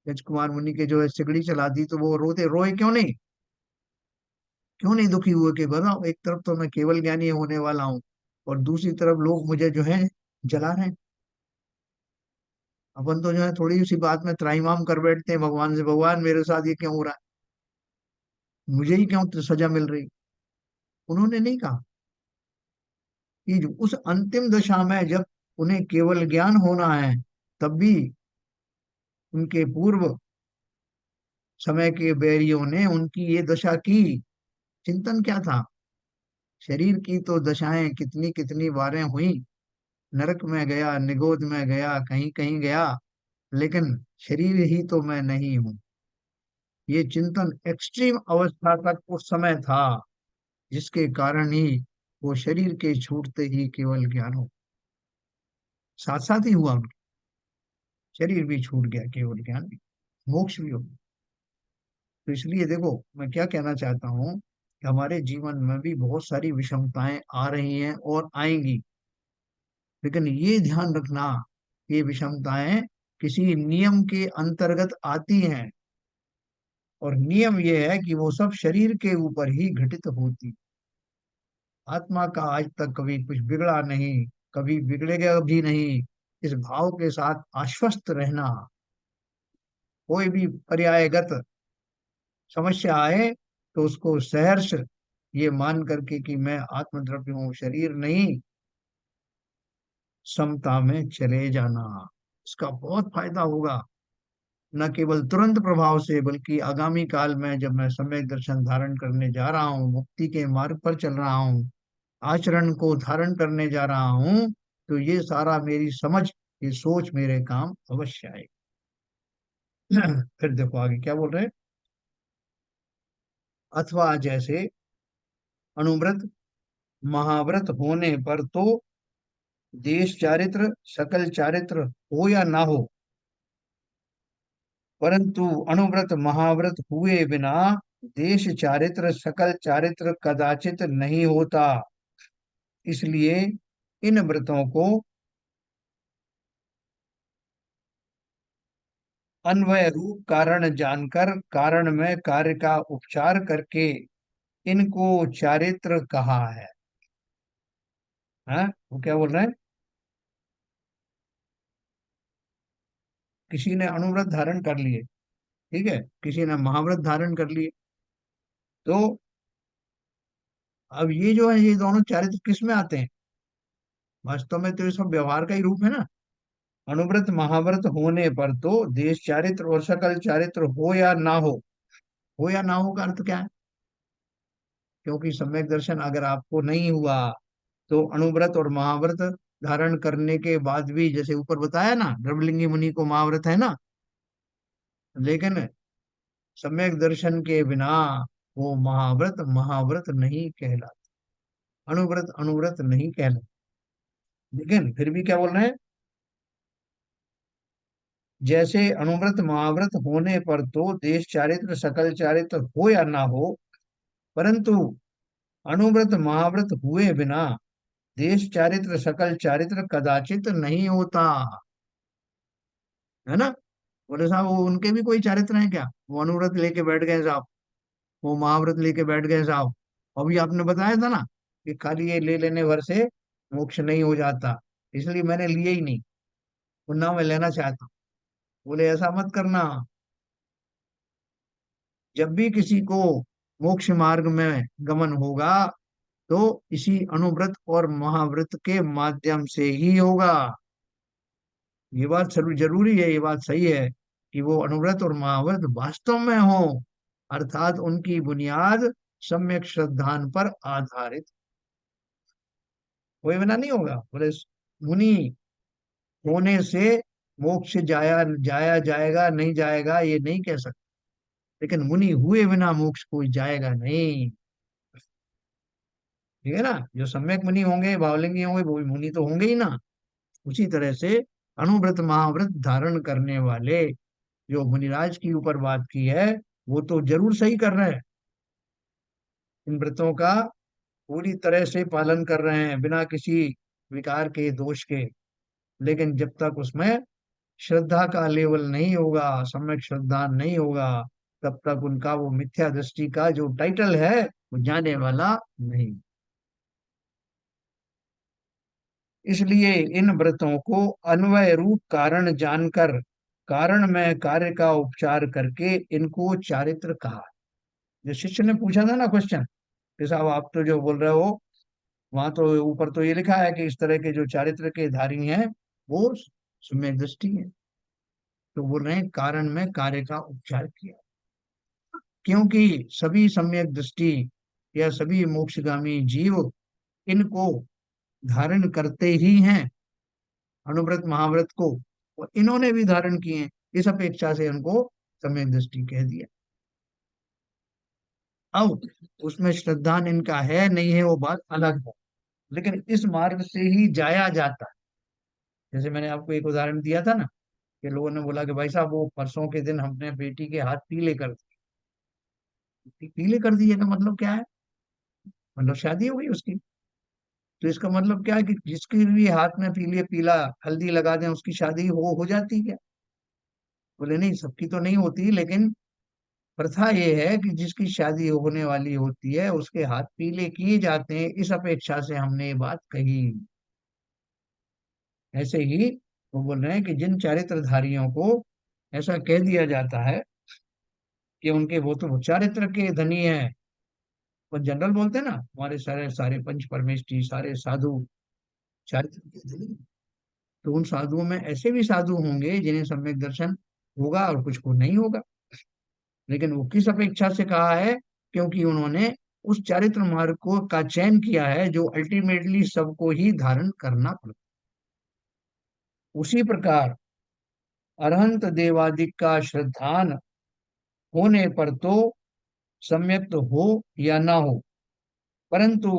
राजकुमार मुनि के जो है सिगड़ी चला दी, तो वो रोते, रोए क्यों नहीं, क्यों नहीं दुखी हुए कि बताओ, एक तरफ तो मैं केवल ज्ञानी होने वाला हूँ, और दूसरी तरफ लोग मुझे जो है जला रहे हैं। अपन तो जो है थोड़ी सी बात में त्राहिमाम कर बैठते हैं भगवान से, भगवान मेरे साथ ये क्यों हो रहा है, मुझे ही क्यों तो सजा मिल रही। उन्होंने नहीं कहा कि उस अंतिम दशा में जब उन्हें केवल ज्ञान होना है, तब भी उनके पूर्व समय के बैरियों ने उनकी ये दशा की। चिंतन क्या था, शरीर की तो दशाएं कितनी कितनी बारें हुई, नरक में गया, निगोद में गया, कहीं कहीं गया, लेकिन शरीर ही तो मैं नहीं हूँ। ये चिंतन एक्सट्रीम अवस्था तक उस समय था, जिसके कारण ही वो शरीर के छूटते ही केवल ज्ञान हो, साथ साथ ही हुआ उनका, शरीर भी छूट गया, केवल ज्ञान भी, मोक्ष भी हो गया। तो इसलिए देखो, मैं क्या कहना चाहता हूँ कि हमारे जीवन में भी बहुत सारी विषमताएं आ रही हैं और आएंगी, लेकिन ये ध्यान रखना, ये विषमताएं किसी नियम के अंतर्गत आती हैं, और नियम ये है कि वो सब शरीर के ऊपर ही घटित होती। आत्मा का आज तक कभी कुछ बिगड़ा नहीं, कभी बिगड़ेगा भी नहीं, इस भाव के साथ आश्वस्त रहना। कोई भी पर्यायगत समस्या आए, तो उसको सहर्ष ये मान करके कि मैं आत्मद्रव्य हूँ, शरीर नहीं, समता में चले जाना। इसका बहुत फायदा होगा, न केवल तुरंत प्रभाव से, बल्कि आगामी काल में जब मैं सम्यक दर्शन धारण करने जा रहा हूँ, मुक्ति के मार्ग पर चल रहा हूँ, आचरण को धारण करने जा रहा हूँ, तो ये सारा मेरी समझ, ये सोच मेरे काम अवश्य आए। फिर देखो आगे क्या बोल रहे हैं, अथवा जैसे अनुव्रत महाव्रत होने पर तो देश चारित्र सकल चारित्र हो या ना हो, परंतु अनुव्रत महाव्रत हुए बिना देश चारित्र सकल चारित्र कदाचित नहीं होता। इसलिए इन व्रतों को अन्वय रूप कारण जानकर कारण में कार्य का उपचार करके इनको चारित्र कहा है। हाँ, वो क्या बोल रहे हैं, किसी ने अनुव्रत धारण कर लिए, ठीक है, किसी ने महाव्रत धारण कर लिए, तो अब ये जो है, ये दोनों चारित्र किस में आते हैं, वास्तव में तो ये सब व्यवहार का ही रूप है ना। अनुव्रत महाव्रत होने पर तो देश चारित्र और सकल चारित्र हो या ना हो या ना हो का अर्थ क्या है, क्योंकि सम्यक दर्शन अगर आपको नहीं हुआ, तो अनुव्रत और महाव्रत धारण करने के बाद भी, जैसे ऊपर बताया ना, द्रवलिंगी मुनि को महाव्रत है ना, लेकिन सम्यक दर्शन के बिना वो महाव्रत महाव्रत नहीं कहलाता, अनुव्रत अनुव्रत नहीं कहलाता। लेकिन फिर भी क्या बोल रहे हैं, जैसे अनुव्रत महाव्रत होने पर तो देश चारित्र सकल चारित्र हो या ना हो, परंतु अनुव्रत महाव्रत हुए बिना देश चारित्र सकल चारित्र कदाचित नहीं होता, है ना। बोले साहब वो उनके भी कोई चारित्र है क्या, वो अनुव्रत लेके बैठ गए साहब, वो महाव्रत लेके बैठ गए साहब। अभी आपने बताया था ना कि खाली ये ले लेने भर से मोक्ष नहीं हो जाता, इसलिए मैंने लिए ही नहीं, वो ना मैं लेना चाहता हूँ। बोले ऐसा मत करना, जब भी किसी को मोक्ष मार्ग में गमन होगा, तो इसी अनुव्रत और महाव्रत के माध्यम से ही होगा। ये बात जरूरी है, ये बात सही है कि वो अनुव्रत और महाव्रत वास्तव में हो, अर्थात उनकी बुनियाद सम्यक श्रद्धान पर आधारित, कोई बिना नहीं होगा। बोले मुनि होने से मोक्ष जाया जाया जाएगा नहीं जाएगा ये नहीं कह सकते, लेकिन मुनि हुए बिना मोक्ष कोई जाएगा नहीं, ठीक है ना। जो सम्यक मुनि होंगे, भावलिंगी होंगे, वो भी मुनि तो होंगे ही ना। उसी तरह से अनुव्रत महाव्रत धारण करने वाले जो मुनिराज की ऊपर बात की है, वो तो जरूर सही कर रहे हैं इन व्रतों का पूरी तरह से पालन कर रहे हैं बिना किसी विकार के, दोष के, लेकिन जब तक उसमें श्रद्धा का लेवल नहीं होगा, सम्यक श्रद्धा नहीं होगा, तब तक उनका वो मिथ्या दृष्टि का जो टाइटल है वो जाने वाला नहीं। इसलिए इन व्रतों को अन्वय रूप कारण जानकर कारण में कार्य का उपचार करके इनको चारित्र कहा। जो शिष्य ने पूछा था ना क्वेश्चन कि साहब आप तो जो बोल रहे हो, वहां तो ऊपर तो ये लिखा है कि इस तरह के जो चारित्र के धारी हैं वो सम्यक दृष्टि है। तो बोल रहे हैं कारण में कार्य का उपचार किया, क्योंकि सभी सम्यक दृष्टि या सभी मोक्षगामी जीव इनको धारण करते ही हैं, अनुव्रत महाव्रत को, और इन्होंने भी धारण किए हैं। इस अपेक्षा से उनको सम्यक दृष्टि कह दिया। अब उसमें श्रद्धा इनका है नहीं है वो बात अलग है, लेकिन इस मार्ग से ही जाया जाता है। जैसे मैंने आपको एक उदाहरण दिया था ना, कि लोगों ने बोला कि भाई साहब वो परसों के दिन हमने बेटी के हाथ पीले कर दिए। पीले कर दिए का मतलब क्या है? मतलब शादी हो गई उसकी। तो इसका मतलब क्या है कि जिसके भी हाथ में पीले पीला हल्दी लगा दें उसकी शादी हो जाती है? बोले नहीं, सबकी तो नहीं होती, लेकिन प्रथा ये है कि जिसकी शादी होने वाली होती है उसके हाथ पीले किए जाते हैं। इस अपेक्षा से हमने ये बात कही। ऐसे ही वो बोल रहे हैं कि जिन चारित्रधारियों को ऐसा कह दिया जाता है कि उनके वो तो चारित्र के धनी है, वो जनरल बोलते हैं ना, हमारे सारे सारे पंच परमेष्ठी सारे साधु चारित्र के धनी हैं। तो उन साधुओं में ऐसे भी साधु होंगे जिन्हें सम्यक दर्शन होगा और कुछ को नहीं होगा, लेकिन वो किस अपेक्षा से कहा है? क्योंकि उन्होंने उस चारित्र मार्ग को का चयन किया है जो अल्टीमेटली सबको ही धारण करना पड़ता है। उसी प्रकार अरहंत देवादिक का श्रद्धान होने पर तो सम्यक तो हो या ना हो, परंतु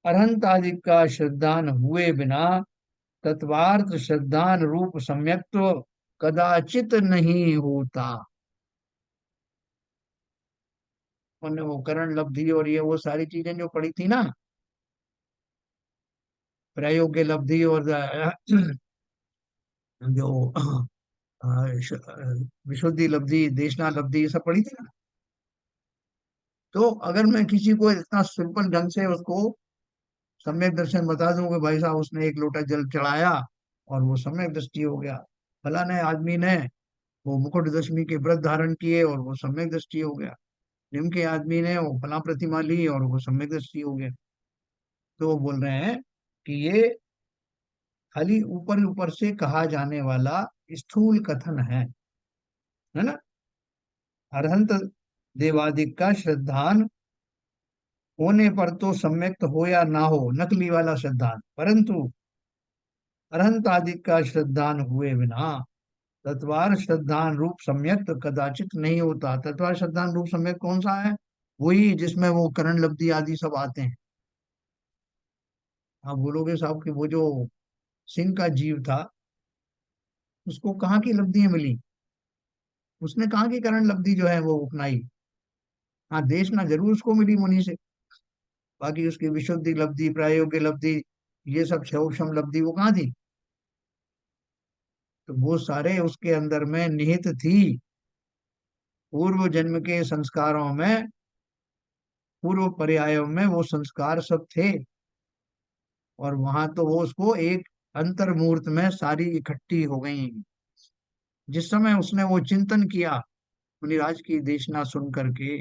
अरहंत आदि का श्रद्धान हुए बिना तत्वार्थ श्रद्धान रूप सम्यक्त्व कदाचित नहीं होता। उन्होंने वो करण लब्धि और ये वो सारी चीजें जो पढ़ी थी ना, प्रायोग्य लब्धि और जो विशुद्धि लब्धि, देशना लब्धि, ये सब पढ़ी थी ना। तो अगर मैं किसी को इतना सिंपल ढंग से उसको सम्यक दर्शन बता दूं कि भाई साहब उसने एक लोटा जल चढ़ाया और वो सम्यक दृष्टि हो गया, फलाने आदमी ने वो मुकुट दशमी के व्रत धारण किए और वो सम्यक दृष्टि हो गया, ढिमके आदमी ने वो फला प्रतिमा ली और वो सम्यक दृष्टि हो गया। तो वो बोल रहे हैं कि ये खाली ऊपर ऊपर से कहा जाने वाला स्थूल कथन है ना। अरहंत देवादिक का श्रद्धान होने पर तो सम्यक हो या ना हो, नकली वाला श्रद्धान, परंतु अरहंत आदि का श्रद्धान हुए बिना तत्वार श्रद्धान रूप सम्यक कदाचित नहीं होता। तत्वार श्रद्धान रूप सम्यक कौन सा है? वही जिसमें वो करण लब्धि आदि सब आते हैं। आप बोलोगे साहब कि वो जो सिंह का जीव था उसको कहाँ की लब्धियां मिली? उसने कहाँ की करण लब्धि जो है वो अपनाई? हाँ, देशना जरूर उसको मिली मुनि से, बाकी उसकी विशुद्धि लब्धि, प्रायोग्य लब्धि, ये सब क्षोभम लब्धि वो कहाँ थी? तो वो सारे उसके अंदर में निहित थी। पूर्व जन्म के संस्कारों में, पूर्व पर्यायों में वो संस्कार सब थे, और वहां तो वो उसको एक अंतर्मूर्त में सारी इकट्ठी हो गई। जिस समय उसने वो चिंतन किया मुनिराज की देशना सुन करके,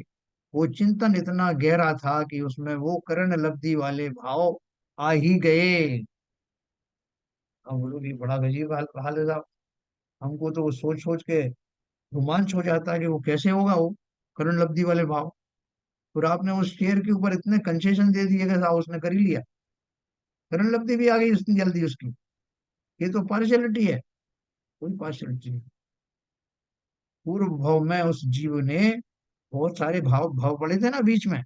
वो चिंतन इतना गहरा था कि उसमें वो करण लब्धि वाले भाव आ ही गए। हम बोलो ये बड़ा गजीब हाल है साहब। हमको तो वो सोच सोच के रोमांच हो जाता है कि वो कैसे होगा वो करण लब्धि वाले भाव। फिर आपने उस शेर के ऊपर इतने कंसेशन दे दिए कि साहब उसने कर ही लिया, करण लब्धि भी आ गई इतनी जल्दी उसकी। ये तो पार्शियलिटी है, कोई पार्शियलिटी नहीं। पूर्व भाव में उस जीव ने बहुत सारे भाव भाव पड़े थे ना बीच में,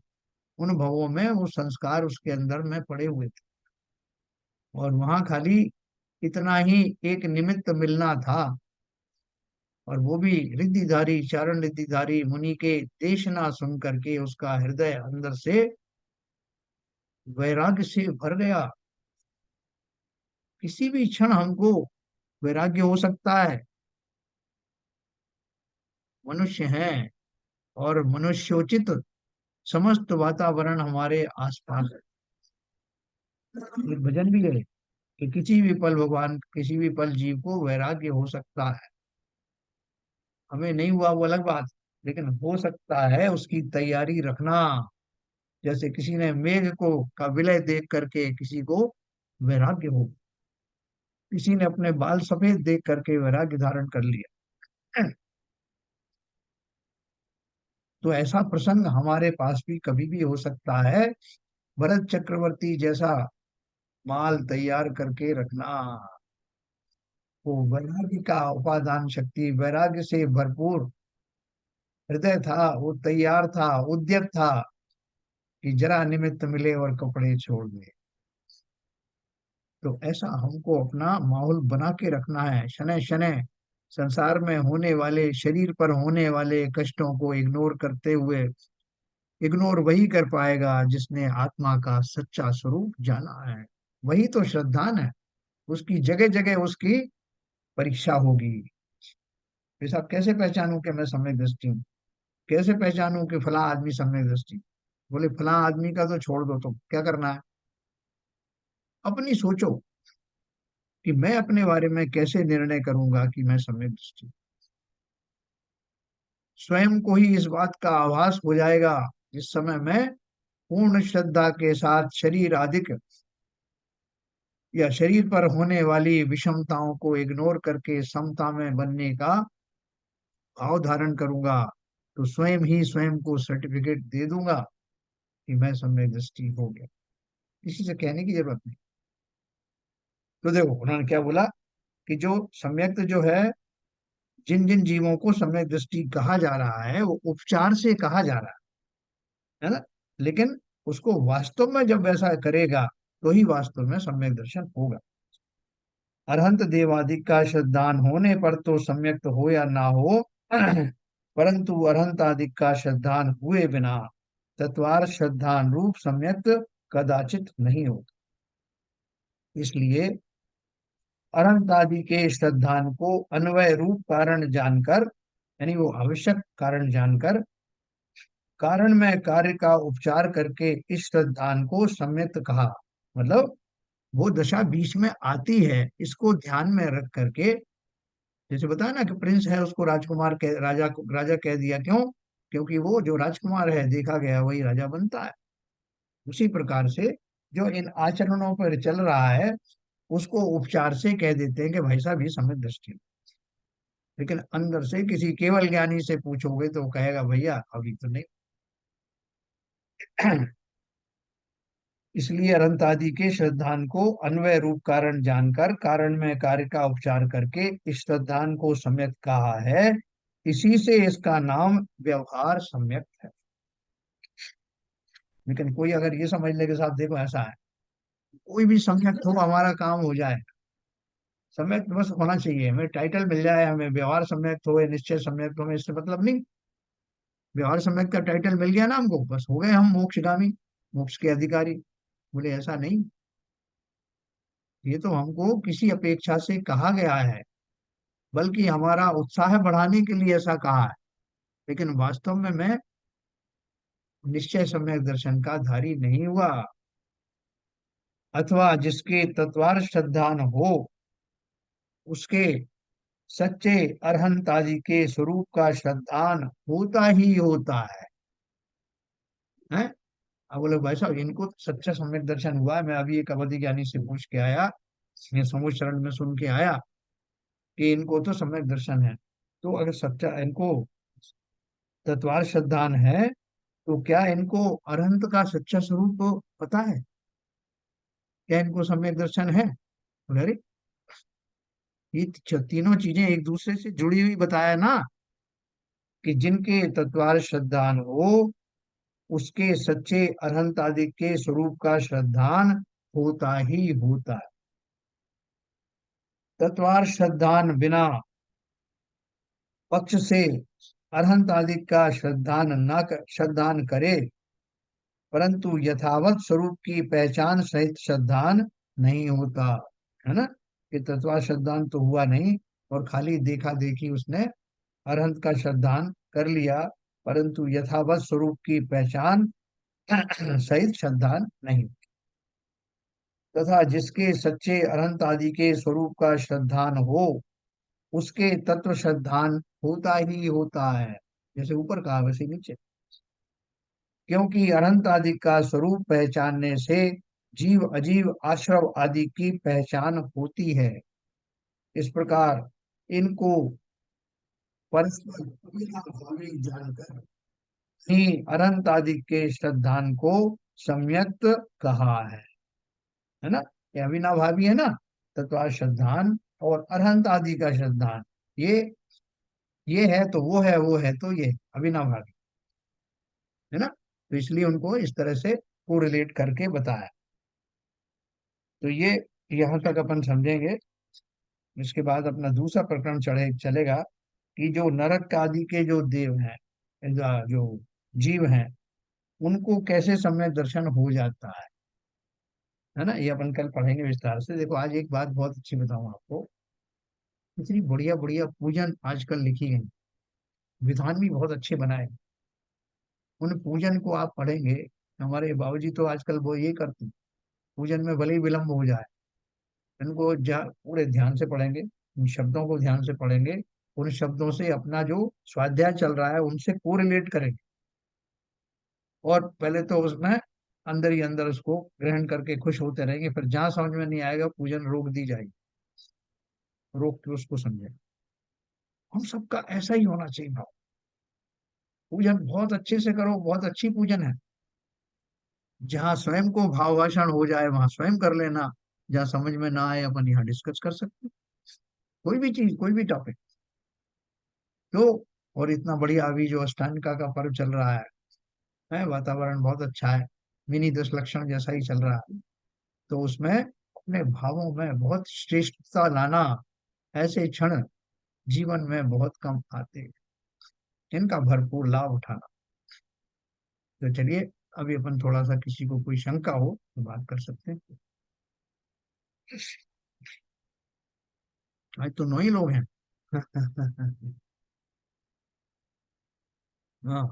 उन भावों में वो संस्कार उसके अंदर में पड़े हुए थे, और वहां खाली इतना ही एक निमित्त मिलना था, और वो भी रिद्धिधारी चारण रिद्धिधारी मुनि के देशना सुन करके उसका हृदय अंदर से वैराग्य से भर गया। किसी भी क्षण हमको वैराग्य हो सकता है। मनुष्य हैं और मनुष्योचित समस्त वातावरण हमारे आसपास है। एक भजन भी है कि किसी भी पल भगवान, किसी भी पल जीव को वैराग्य हो सकता है। हमें नहीं हुआ वो अलग बात, लेकिन हो सकता है, उसकी तैयारी रखना। जैसे किसी ने मेघ को का विलय देख करके किसी को वैराग्य हो, किसी ने अपने बाल सफेद देख करके वैराग्य धारण कर लिया। तो ऐसा प्रसंग हमारे पास भी कभी भी हो सकता है। भरत चक्रवर्ती जैसा माल तैयार करके रखना। वो वैराग्य का उपादान शक्ति, वैराग्य से भरपूर हृदय था, वो तैयार था, उद्यत था कि जरा निमित्त मिले और कपड़े छोड़ दे। तो ऐसा हमको अपना माहौल बना के रखना है। शनै शनै संसार में होने वाले, शरीर पर होने वाले कष्टों को इग्नोर करते हुए, इग्नोर वही कर पाएगा जिसने आत्मा का सच्चा स्वरूप जाना है। वही तो श्रद्धान है। उसकी जगह जगह उसकी परीक्षा होगी। भाई साहब, कैसे पहचानूं कि मैं सम्यक दृष्टि हूँ? कैसे पहचानूं कि फला आदमी सम्यक दृष्टि? बोले फला आदमी का तो छोड़ दो, तो क्या करना है? अपनी सोचो कि मैं अपने बारे में कैसे निर्णय करूंगा कि मैं सम्यक दृष्टि हूं। स्वयं को ही इस बात का आभास हो जाएगा जिस समय मैं पूर्ण श्रद्धा के साथ शरीर आदिक या शरीर पर होने वाली विषमताओं को इग्नोर करके समता में बनने का भाव धारण करूंगा। तो स्वयं ही स्वयं को सर्टिफिकेट दे दूंगा कि मैं सम्यक दृष्टि हो गया। किसी से कहने की जरूरत नहीं। तो देखो उन्होंने क्या बोला कि जो सम्यक जो है, जिन जिन जीवों को सम्यक दृष्टि कहा जा रहा है वो उपचार से कहा जा रहा है ना। लेकिन उसको वास्तव में जब वैसा करेगा तो ही वास्तव में सम्यक दर्शन होगा। अरहंत देवादिक का श्रद्धान होने पर तो सम्यक तो हो या ना हो, परंतु अरहंत आदि का श्रद्धान हुए बिना तत्वार श्रद्धान रूप सम्यक कदाचित नहीं होता। इसलिए अनंत आदि के श्रद्धान को अन्वय रूप कारण जानकर, यानी वो आवश्यक कारण जानकर, कारण में कार्य का उपचार करके इस श्रद्धान को सम्यक्त कहा। मतलब वो दशा बीच में आती है, इसको ध्यान में रख करके। जैसे बताया ना कि प्रिंस है, उसको राजकुमार कह, राजा कह दिया। क्यों? क्योंकि वो जो राजकुमार है देखा गया वही राजा बनता है। उसी प्रकार से जो इन आचरणों पर चल रहा है उसको उपचार से कह देते हैं कि भाई साहब ये सम्यक दृष्टि। लेकिन अंदर से किसी केवल ज्ञानी से पूछोगे तो वो कहेगा भैया अभी तो नहीं। इसलिए अनंत आदि के श्रद्धान को अन्वय रूप कारण जानकर कारण में कार्य का उपचार करके इस श्रद्धान को सम्यक कहा है। इसी से इसका नाम व्यवहार सम्यक है। लेकिन कोई अगर ये समझ ले कि साहब देखो ऐसा है, कोई भी सम्यक हो हमारा काम हो जाए, सम्यक बस होना चाहिए, हमें टाइटल मिल जाए, हमें व्यवहार सम्यक हो या निश्चय सम्यक हो, हमें इससे मतलब नहीं। व्यवहार सम्यक का टाइटल मिल गया ना हमको, बस हो गए हम मोक्षगामी, मोक्ष के अधिकारी। बोले ऐसा नहीं, ये तो हमको किसी अपेक्षा से कहा गया है, बल्कि हमारा उत्साह बढ़ाने के लिए ऐसा कहा है। लेकिन वास्तव में मैं निश्चय सम्यक दर्शन का धारी नहीं हुआ, अथवा जिसके तत्वार श्रद्धान हो उसके सच्चे अरहंत आदि के स्वरूप का श्रद्धान होता ही होता है। अब बोले भाई साहब इनको तो सच्चा सम्यक दर्शन हुआ है। मैं अभी एक अवधि ज्ञानी से पूछ के आया, मैं समूह शरण में सुन के आया कि इनको तो सम्यक दर्शन है। तो अगर सच्चा इनको तत्वार श्रद्धान है तो क्या इनको अरहंत का सच्चा स्वरूप पता है? क्या इनको सम्यक दर्शन है? बोले अरे ये तीनों चीजें एक दूसरे से जुड़ी हुई बताया ना, कि जिनके तत्वार श्रद्धान हो उसके सच्चे अरहंत आदि के स्वरूप का श्रद्धान होता ही होता है। तत्वार श्रद्धान बिना पक्ष से अरहंत आदि का श्रद्धान न कर, श्रद्धान करे परंतु यथावत स्वरूप की पहचान सहित श्रद्धान नहीं होता, है ना। कि तत्वा श्रद्धान तो हुआ नहीं, और खाली देखा देखी उसने अरहंत का श्रद्धान कर लिया, परंतु यथावत स्वरूप की पहचान सहित श्रद्धान नहीं। तथा जिसके सच्चे अनंत आदि के स्वरूप का श्रद्धान हो, उसके तत्व श्रद्धान होता ही होता है। जैसे ऊपर कहा वैसे नीचे। क्योंकि अनंत आदि का स्वरूप पहचानने से जीव अजीव आश्रव आदि की पहचान होती है। इस प्रकार इनको परस्पर अविनाभावी जानकर ही अनंत आदि के श्रद्धान को सम्यक कहा है ना। ये अविनाभावी है ना, तत्व श्रद्धान और अरहंत आदि का श्रद्धान, ये ये है तो वो है, वो है तो ये, अविनाभावी है ना। तो इसलिए उनको इस तरह से कोरिलेट करके बताया। तो ये यहाँ तक अपन समझेंगे। इसके बाद अपना दूसरा प्रकरण चलेगा कि जो नरक आदि के जो देव हैं, जो जीव हैं, उनको कैसे सम्यक दर्शन हो जाता है ना। ये अपन कल पढ़ेंगे विस्तार से। देखो आज एक बात बहुत अच्छी बताऊं आपको, इतनी बढ़िया बढ़िया पूजन आजकल लिखी गई, विधान भी बहुत अच्छे बनाए। उन पूजन को आप पढ़ेंगे, हमारे बाबूजी तो आजकल वो ये करते हैं, पूजन में भले ही विलम्ब हो जाए, इनको पूरे ध्यान से पढ़ेंगे, उन शब्दों को ध्यान से पढ़ेंगे, उन शब्दों से अपना जो स्वाध्याय चल रहा है उनसे कोरिलेट करेंगे, और पहले तो उसमें अंदर ही अंदर उसको ग्रहण करके खुश होते रहेंगे। फिर जहां समझ में नहीं आएगा पूजन रोक दी जाएगी, रोक के उसको समझे। हम सबका ऐसा ही होना चाहिए भाव। पूजन बहुत अच्छे से करो, बहुत अच्छी पूजन है। जहाँ स्वयं को भाव भाषण हो जाए वहां स्वयं कर लेना, जहाँ समझ में ना आए अपन यहाँ डिस्कस कर सकते हैं, कोई भी चीज, कोई भी टॉपिक। तो और इतना बढ़िया अभी जो अष्टांगिका का पर्व चल रहा है, वातावरण बहुत अच्छा है, मिनी 10 लक्षण जैसा ही चल रहा है। तो उसमें अपने भावों में बहुत श्रेष्ठता लाना, ऐसे क्षण जीवन में बहुत कम आते हैं, इनका भरपूर लाभ उठाना। तो चलिए, अभी अपन थोड़ा सा, किसी को कोई शंका हो तो बात कर सकते हैं। आज तो 9 ही लोग हैं। हाँ।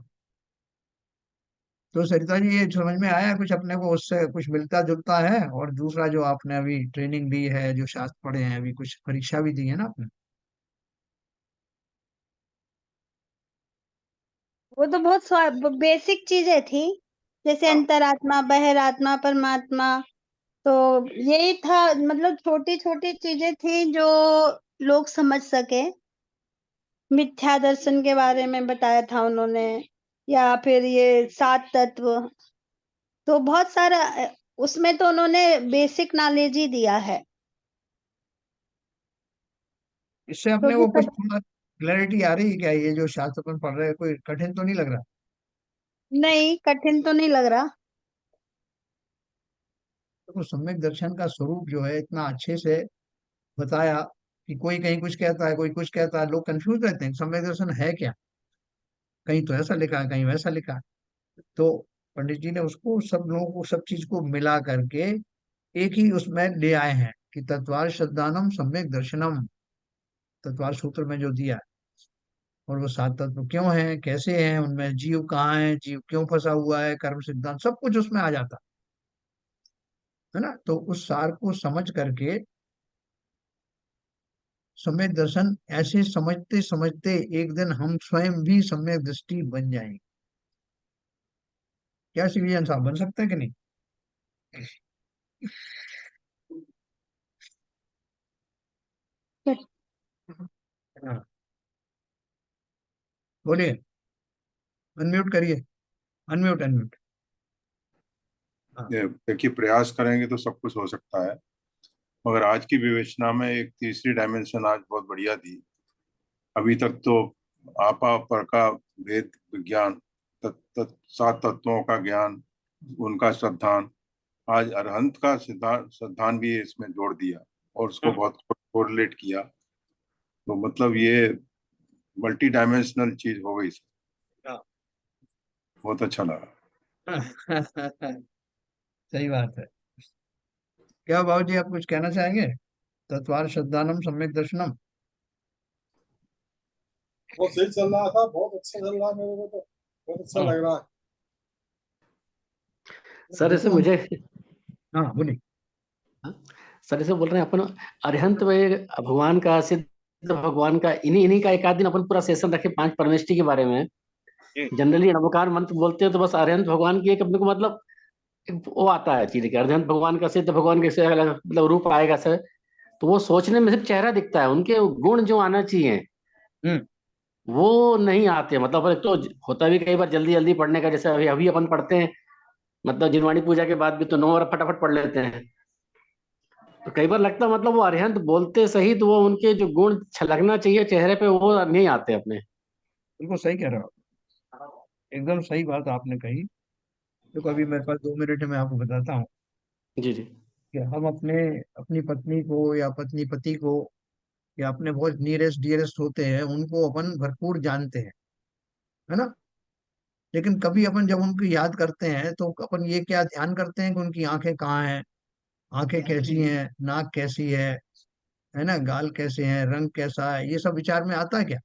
तो सरिता जी, ये समझ में आया कुछ अपने को, उससे कुछ मिलता जुलता है? और दूसरा जो आपने अभी ट्रेनिंग ली है, जो शास्त्र पढ़े हैं, अभी कुछ परीक्षा भी दी है ना आपने? वो तो बहुत बेसिक चीजें थी, जैसे अंतरात्मा, बहिरात्मा, परमात्मा। तो यही था, मतलब छोटी छोटी चीजें थी जो लोग समझ सके। मिथ्या दर्शन के बारे में बताया था उन्होंने, या फिर ये 7 तत्व। तो बहुत सारा उसमें तो उन्होंने बेसिक नॉलेज ही दिया है। इससे अपने क्योंकि को कुछ थोड़ा क्लैरिटी आ रही है क्या? ये जो शास्त्र अपन पढ़ रहे हैं, कोई कठिन तो नहीं लग रहा? नहीं, कठिन तो नहीं लग रहा। तो सम्यक दर्शन का स्वरूप जो है इतना अच्छे से बताया कि कोई कहीं कुछ कहता है, कोई कुछ कहता है, लोग कंफ्यूज रहते हैं सम्यक दर्शन है क्या। कहीं तो ऐसा लिखा है, कहीं वैसा लिखा है। तो पंडित जी ने उसको, सब लोगों को, सब चीज को मिला करके एक ही उसमें ले आए हैं कि तत्वार श्रद्धानम सम्यक दर्शनम, तत्वार सूत्र में जो दिया है। और वो 7 तत्व क्यों हैं, कैसे हैं, उनमें जीव कहाँ है, जीव क्यों फंसा हुआ है, कर्म सिद्धांत सब कुछ उसमें आ जाता है ना। तो उस सार को समझ करके सम्यक दर्शन ऐसे समझते समझते एक दिन हम स्वयं भी सम्यक दृष्टि बन जाएंगे। क्या सिविजन साहब, बन सकते हैं कि नहीं? हाँ, बोलिए, अनम्यूट करिए, अनम्यूट अनम्यूट। हाँ। देखिए, प्रयास करेंगे तो सब कुछ हो सकता है। मगर आज की विवेचना में एक तीसरी डायमेंशन आज बहुत बढ़िया थी। अभी तक तो आपा पर का भेद विज्ञान, सात तत्वों का ज्ञान, उनका श्रद्धान, आज अरहंत का सिद्धांत श्रद्धान भी इसमें जोड़ दिया और उसको बहुत कोरिलेट किया। तो मतलब ये मल्टी डायमेंशनल चीज हो गई। हाँ। बहुत अच्छा लगा। सही बात है। क्या बाबू जी, आप कुछ कहना चाहेंगे? तत्वार श्रद्धानम सम्यक दर्शनम। बहुत सही चल रहा था, बहुत अच्छा चल रहा है, मेरे को तो बहुत अच्छा हाँ। लग रहा है। सर ऐसे देखो हम। मुझे, हाँ बोलिए। सर ऐसे बोल रहे हैं अपन अरिहंत में भगवान का, सिद्ध भगवान का, इन्हीं इन्हीं का एक आध दिन अपन पूरा सेशन रखे 5 परमेष्टि के बारे में। जी। जनरली नमोकार मंत्र बोलते हैं तो बस अरिहंत भगवान की एक अपने को मतलब एक वो आता है चीज के, अरिहंत भगवान का, सिद्ध भगवान के से अलग मतलब रूप आएगा सर। तो वो सोचने में सिर्फ चेहरा दिखता है, उनके गुण जो आना चाहिए हम्म। वो नहीं आते। मतलब एक तो होता भी कई बार जल्दी जल्दी पढ़ने का, जैसे अभी अभी अपन पढ़ते हैं, मतलब जिनवाणी पूजा के बाद भी तो 9 और फटाफट पढ़ लेते हैं। तो कई बार लगता है मतलब वो अरिहंत बोलते सही तो वो उनके जो गुण छलकना चाहिए चेहरे पे वो नहीं आते अपने। बिल्कुल सही कह रहे हो आप। एकदम सही बात आपने कही। तो कभी मेरे पास 2 मिनट है, मैं आपको बताता हूँ जी जी। कि हम अपने अपनी पत्नी को या पत्नी पति को या अपने बहुत नियरेस्ट डियरेस्ट होते हैं उनको अपन भरपूर जानते हैं, है ना। लेकिन कभी अपन जब उनको याद करते हैं तो अपन ये क्या ध्यान करते हैं कि उनकी आंखें कहाँ हैं, आंखें कैसी हैं, नाक कैसी है ना, गाल कैसे हैं, रंग कैसा है, ये सब विचार में आता है क्या?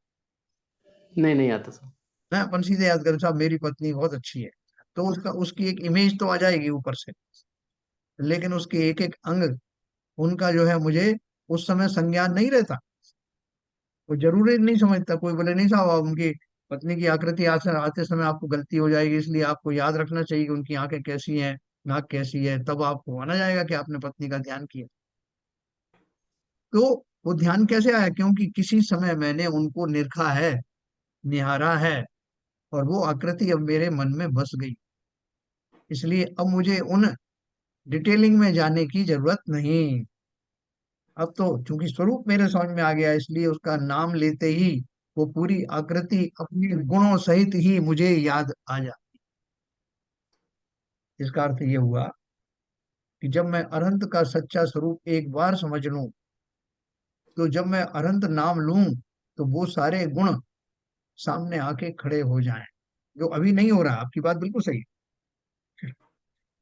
नहीं नहीं आता सर। ना, अपन सीधे याद करें साहब मेरी पत्नी बहुत अच्छी है, तो उसका उसकी एक इमेज तो आ जाएगी ऊपर से। लेकिन उसके एक एक अंग, उनका जो है मुझे उस समय संज्ञान नहीं रहता। वो जरूरी नहीं समझता, कोई बोले नहीं साहब आप उनकी पत्नी की आकृति आते समय आपको गलती हो जाएगी, इसलिए आपको याद रखना चाहिए कि उनकी आंखें कैसी हैं, नाक कैसी है, तब आपको माना जाएगा कि आपने पत्नी का ध्यान किया। तो वो ध्यान कैसे आया? क्योंकि किसी समय मैंने उनको निरखा है, निहारा है, और वो आकृति अब मेरे मन में बस गई। इसलिए अब मुझे उन डिटेलिंग में जाने की जरूरत नहीं। अब तो चूंकि स्वरूप मेरे समझ में आ गया, इसलिए उसका नाम लेते ही वो पूरी आकृति अपने गुणों सहित ही मुझे याद आ जा। इसका अर्थ ये हुआ कि जब मैं अनंत का सच्चा स्वरूप एक बार समझ लूं, तो जब मैं अनंत नाम लूं, तो वो सारे गुण सामने आके खड़े हो जाएं, जो अभी नहीं हो रहा। आपकी बात बिल्कुल सही है।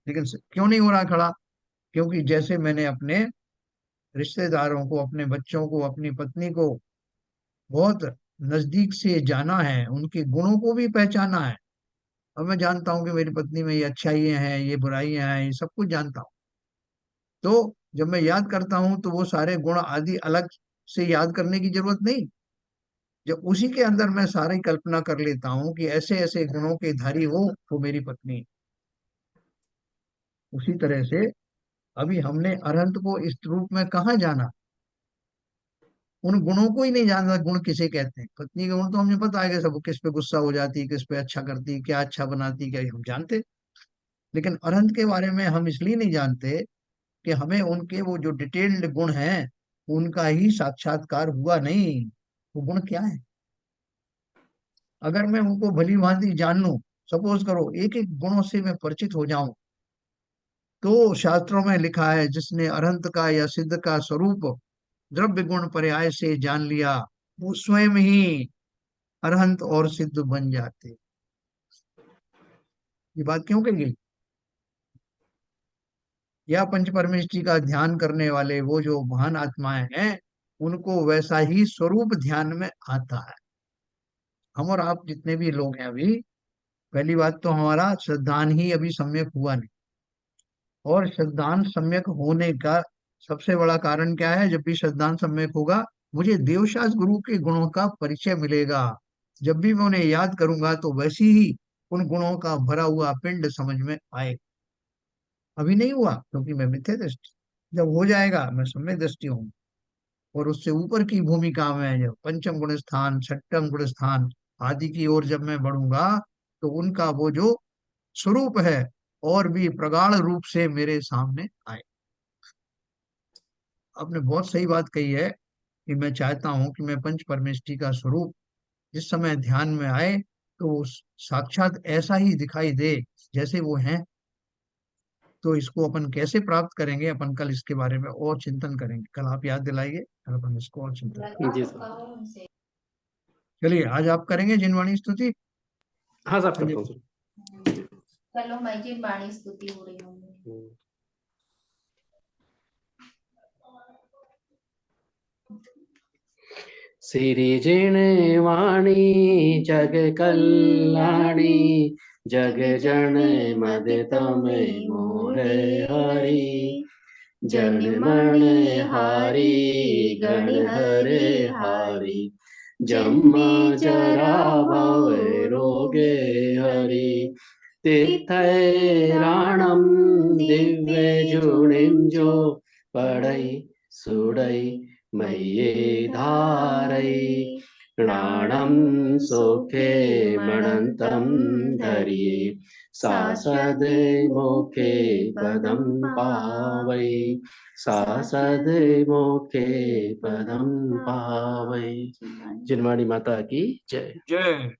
लेकिन क्यों नहीं हो रहा खड़ा? क्योंकि जैसे मैंने अपने रिश्तेदारों को, अपने बच्चों को, अपनी पत्नी को बहुत नजदीक से जाना है, उनके गुणों को भी पहचाना है। और मैं जानता हूँ कि मेरी पत्नी में ये अच्छाइयाँ हैं, ये बुराइयां हैं, ये सब कुछ जानता हूँ। तो जब मैं याद करता हूँ तो वो सारे गुण आदि अलग से याद करने की जरूरत नहीं। जब उसी के अंदर मैं सारी कल्पना कर लेता हूँ कि ऐसे ऐसे गुणों के धारी हो तो मेरी पत्नी। उसी तरह से अभी हमने अरहंत को इस रूप में कहाँ जाना, उन गुणों को ही नहीं जानता गुण किसे कहते हैं। पत्नी के गुण तो हमें पता है कि सब किस पे गुस्सा हो जाती है, किस पे अच्छा करती है, क्या अच्छा बनाती है, क्या हम जानते। लेकिन अरहंत के बारे में हम इसलिए नहीं जानते कि हमें उनके वो जो डिटेल्ड गुण हैं उनका ही साक्षात्कार हुआ नहीं। वो गुण क्या है? अगर मैं उनको भली भांति जान लूं, सपोज करो एक एक गुणों से मैं परिचित हो जाऊं, तो शास्त्रों में लिखा है जिसने अरहंत का या सिद्ध का स्वरूप द्रव्य गुण पर्याय से जान लिया, वो स्वयं ही अरहंत और सिद्ध बन जाते। ये बात क्यों कही गई? या पंच परमेष्टि का ध्यान करने वाले वो जो महान आत्माएं हैं, उनको वैसा ही स्वरूप ध्यान में आता है। हम और आप जितने भी लोग हैं अभी, पहली बात तो हमारा श्रद्धान ही अभी सम्यक हुआ नहीं। और श्रद्धान सम्यक होने का सबसे बड़ा कारण क्या है? जब भी श्रद्धान सम्यक होगा, मुझे देवशास गुरु के गुणों का परिचय मिलेगा। जब भी मैं उन्हें याद करूंगा तो वैसी ही उन गुणों का भरा हुआ पिंड समझ में आए। अभी नहीं हुआ क्योंकि मैं मिथ्या दृष्टि। जब हो जाएगा मैं सम्यक दृष्टि हूँ। और उससे ऊपर की भूमिका में जब पंचम गुण स्थान, छठम गुण स्थान आदि की ओर जब मैं बढ़ूंगा, तो उनका वो जो स्वरूप है और भी प्रगाढ़ रूप से मेरे सामने आए। आपने बहुत सही बात कही है कि मैं चाहता हूं कि मैं पंच परमेष्टि का स्वरूप जिस समय ध्यान में आए तो वो साक्षात ऐसा ही दिखाई दे जैसे वो है। तो इसको अपन कैसे प्राप्त करेंगे, अपन कल इसके बारे में और चिंतन करेंगे। कल आप याद दिलाइए, कल अपन इसको और चिंतन करेंगे। जी सर। चलिए, आज आप करेंगे जिनवाणी स्तुति। हाँ सर करता हूँ सर। कलो माई वाणी स्तुति हो रही होंगी। सिरिजिण वाणी जग कल्याणी, जग जन मद तमे मोहे हरि। जन मन हारी गण हरे हारी, जम्मा जरा भव रोगे हरि। तीर्थैराणं दिव्य जुणिं जो पढ़ई सुड़ई मय्ये धारै। प्राणं सुखे मणन्तं धरिये, सासद मोखे पदं पावै। सासद मोखे पदं पावै। जिनवाणी माता की जय। जय।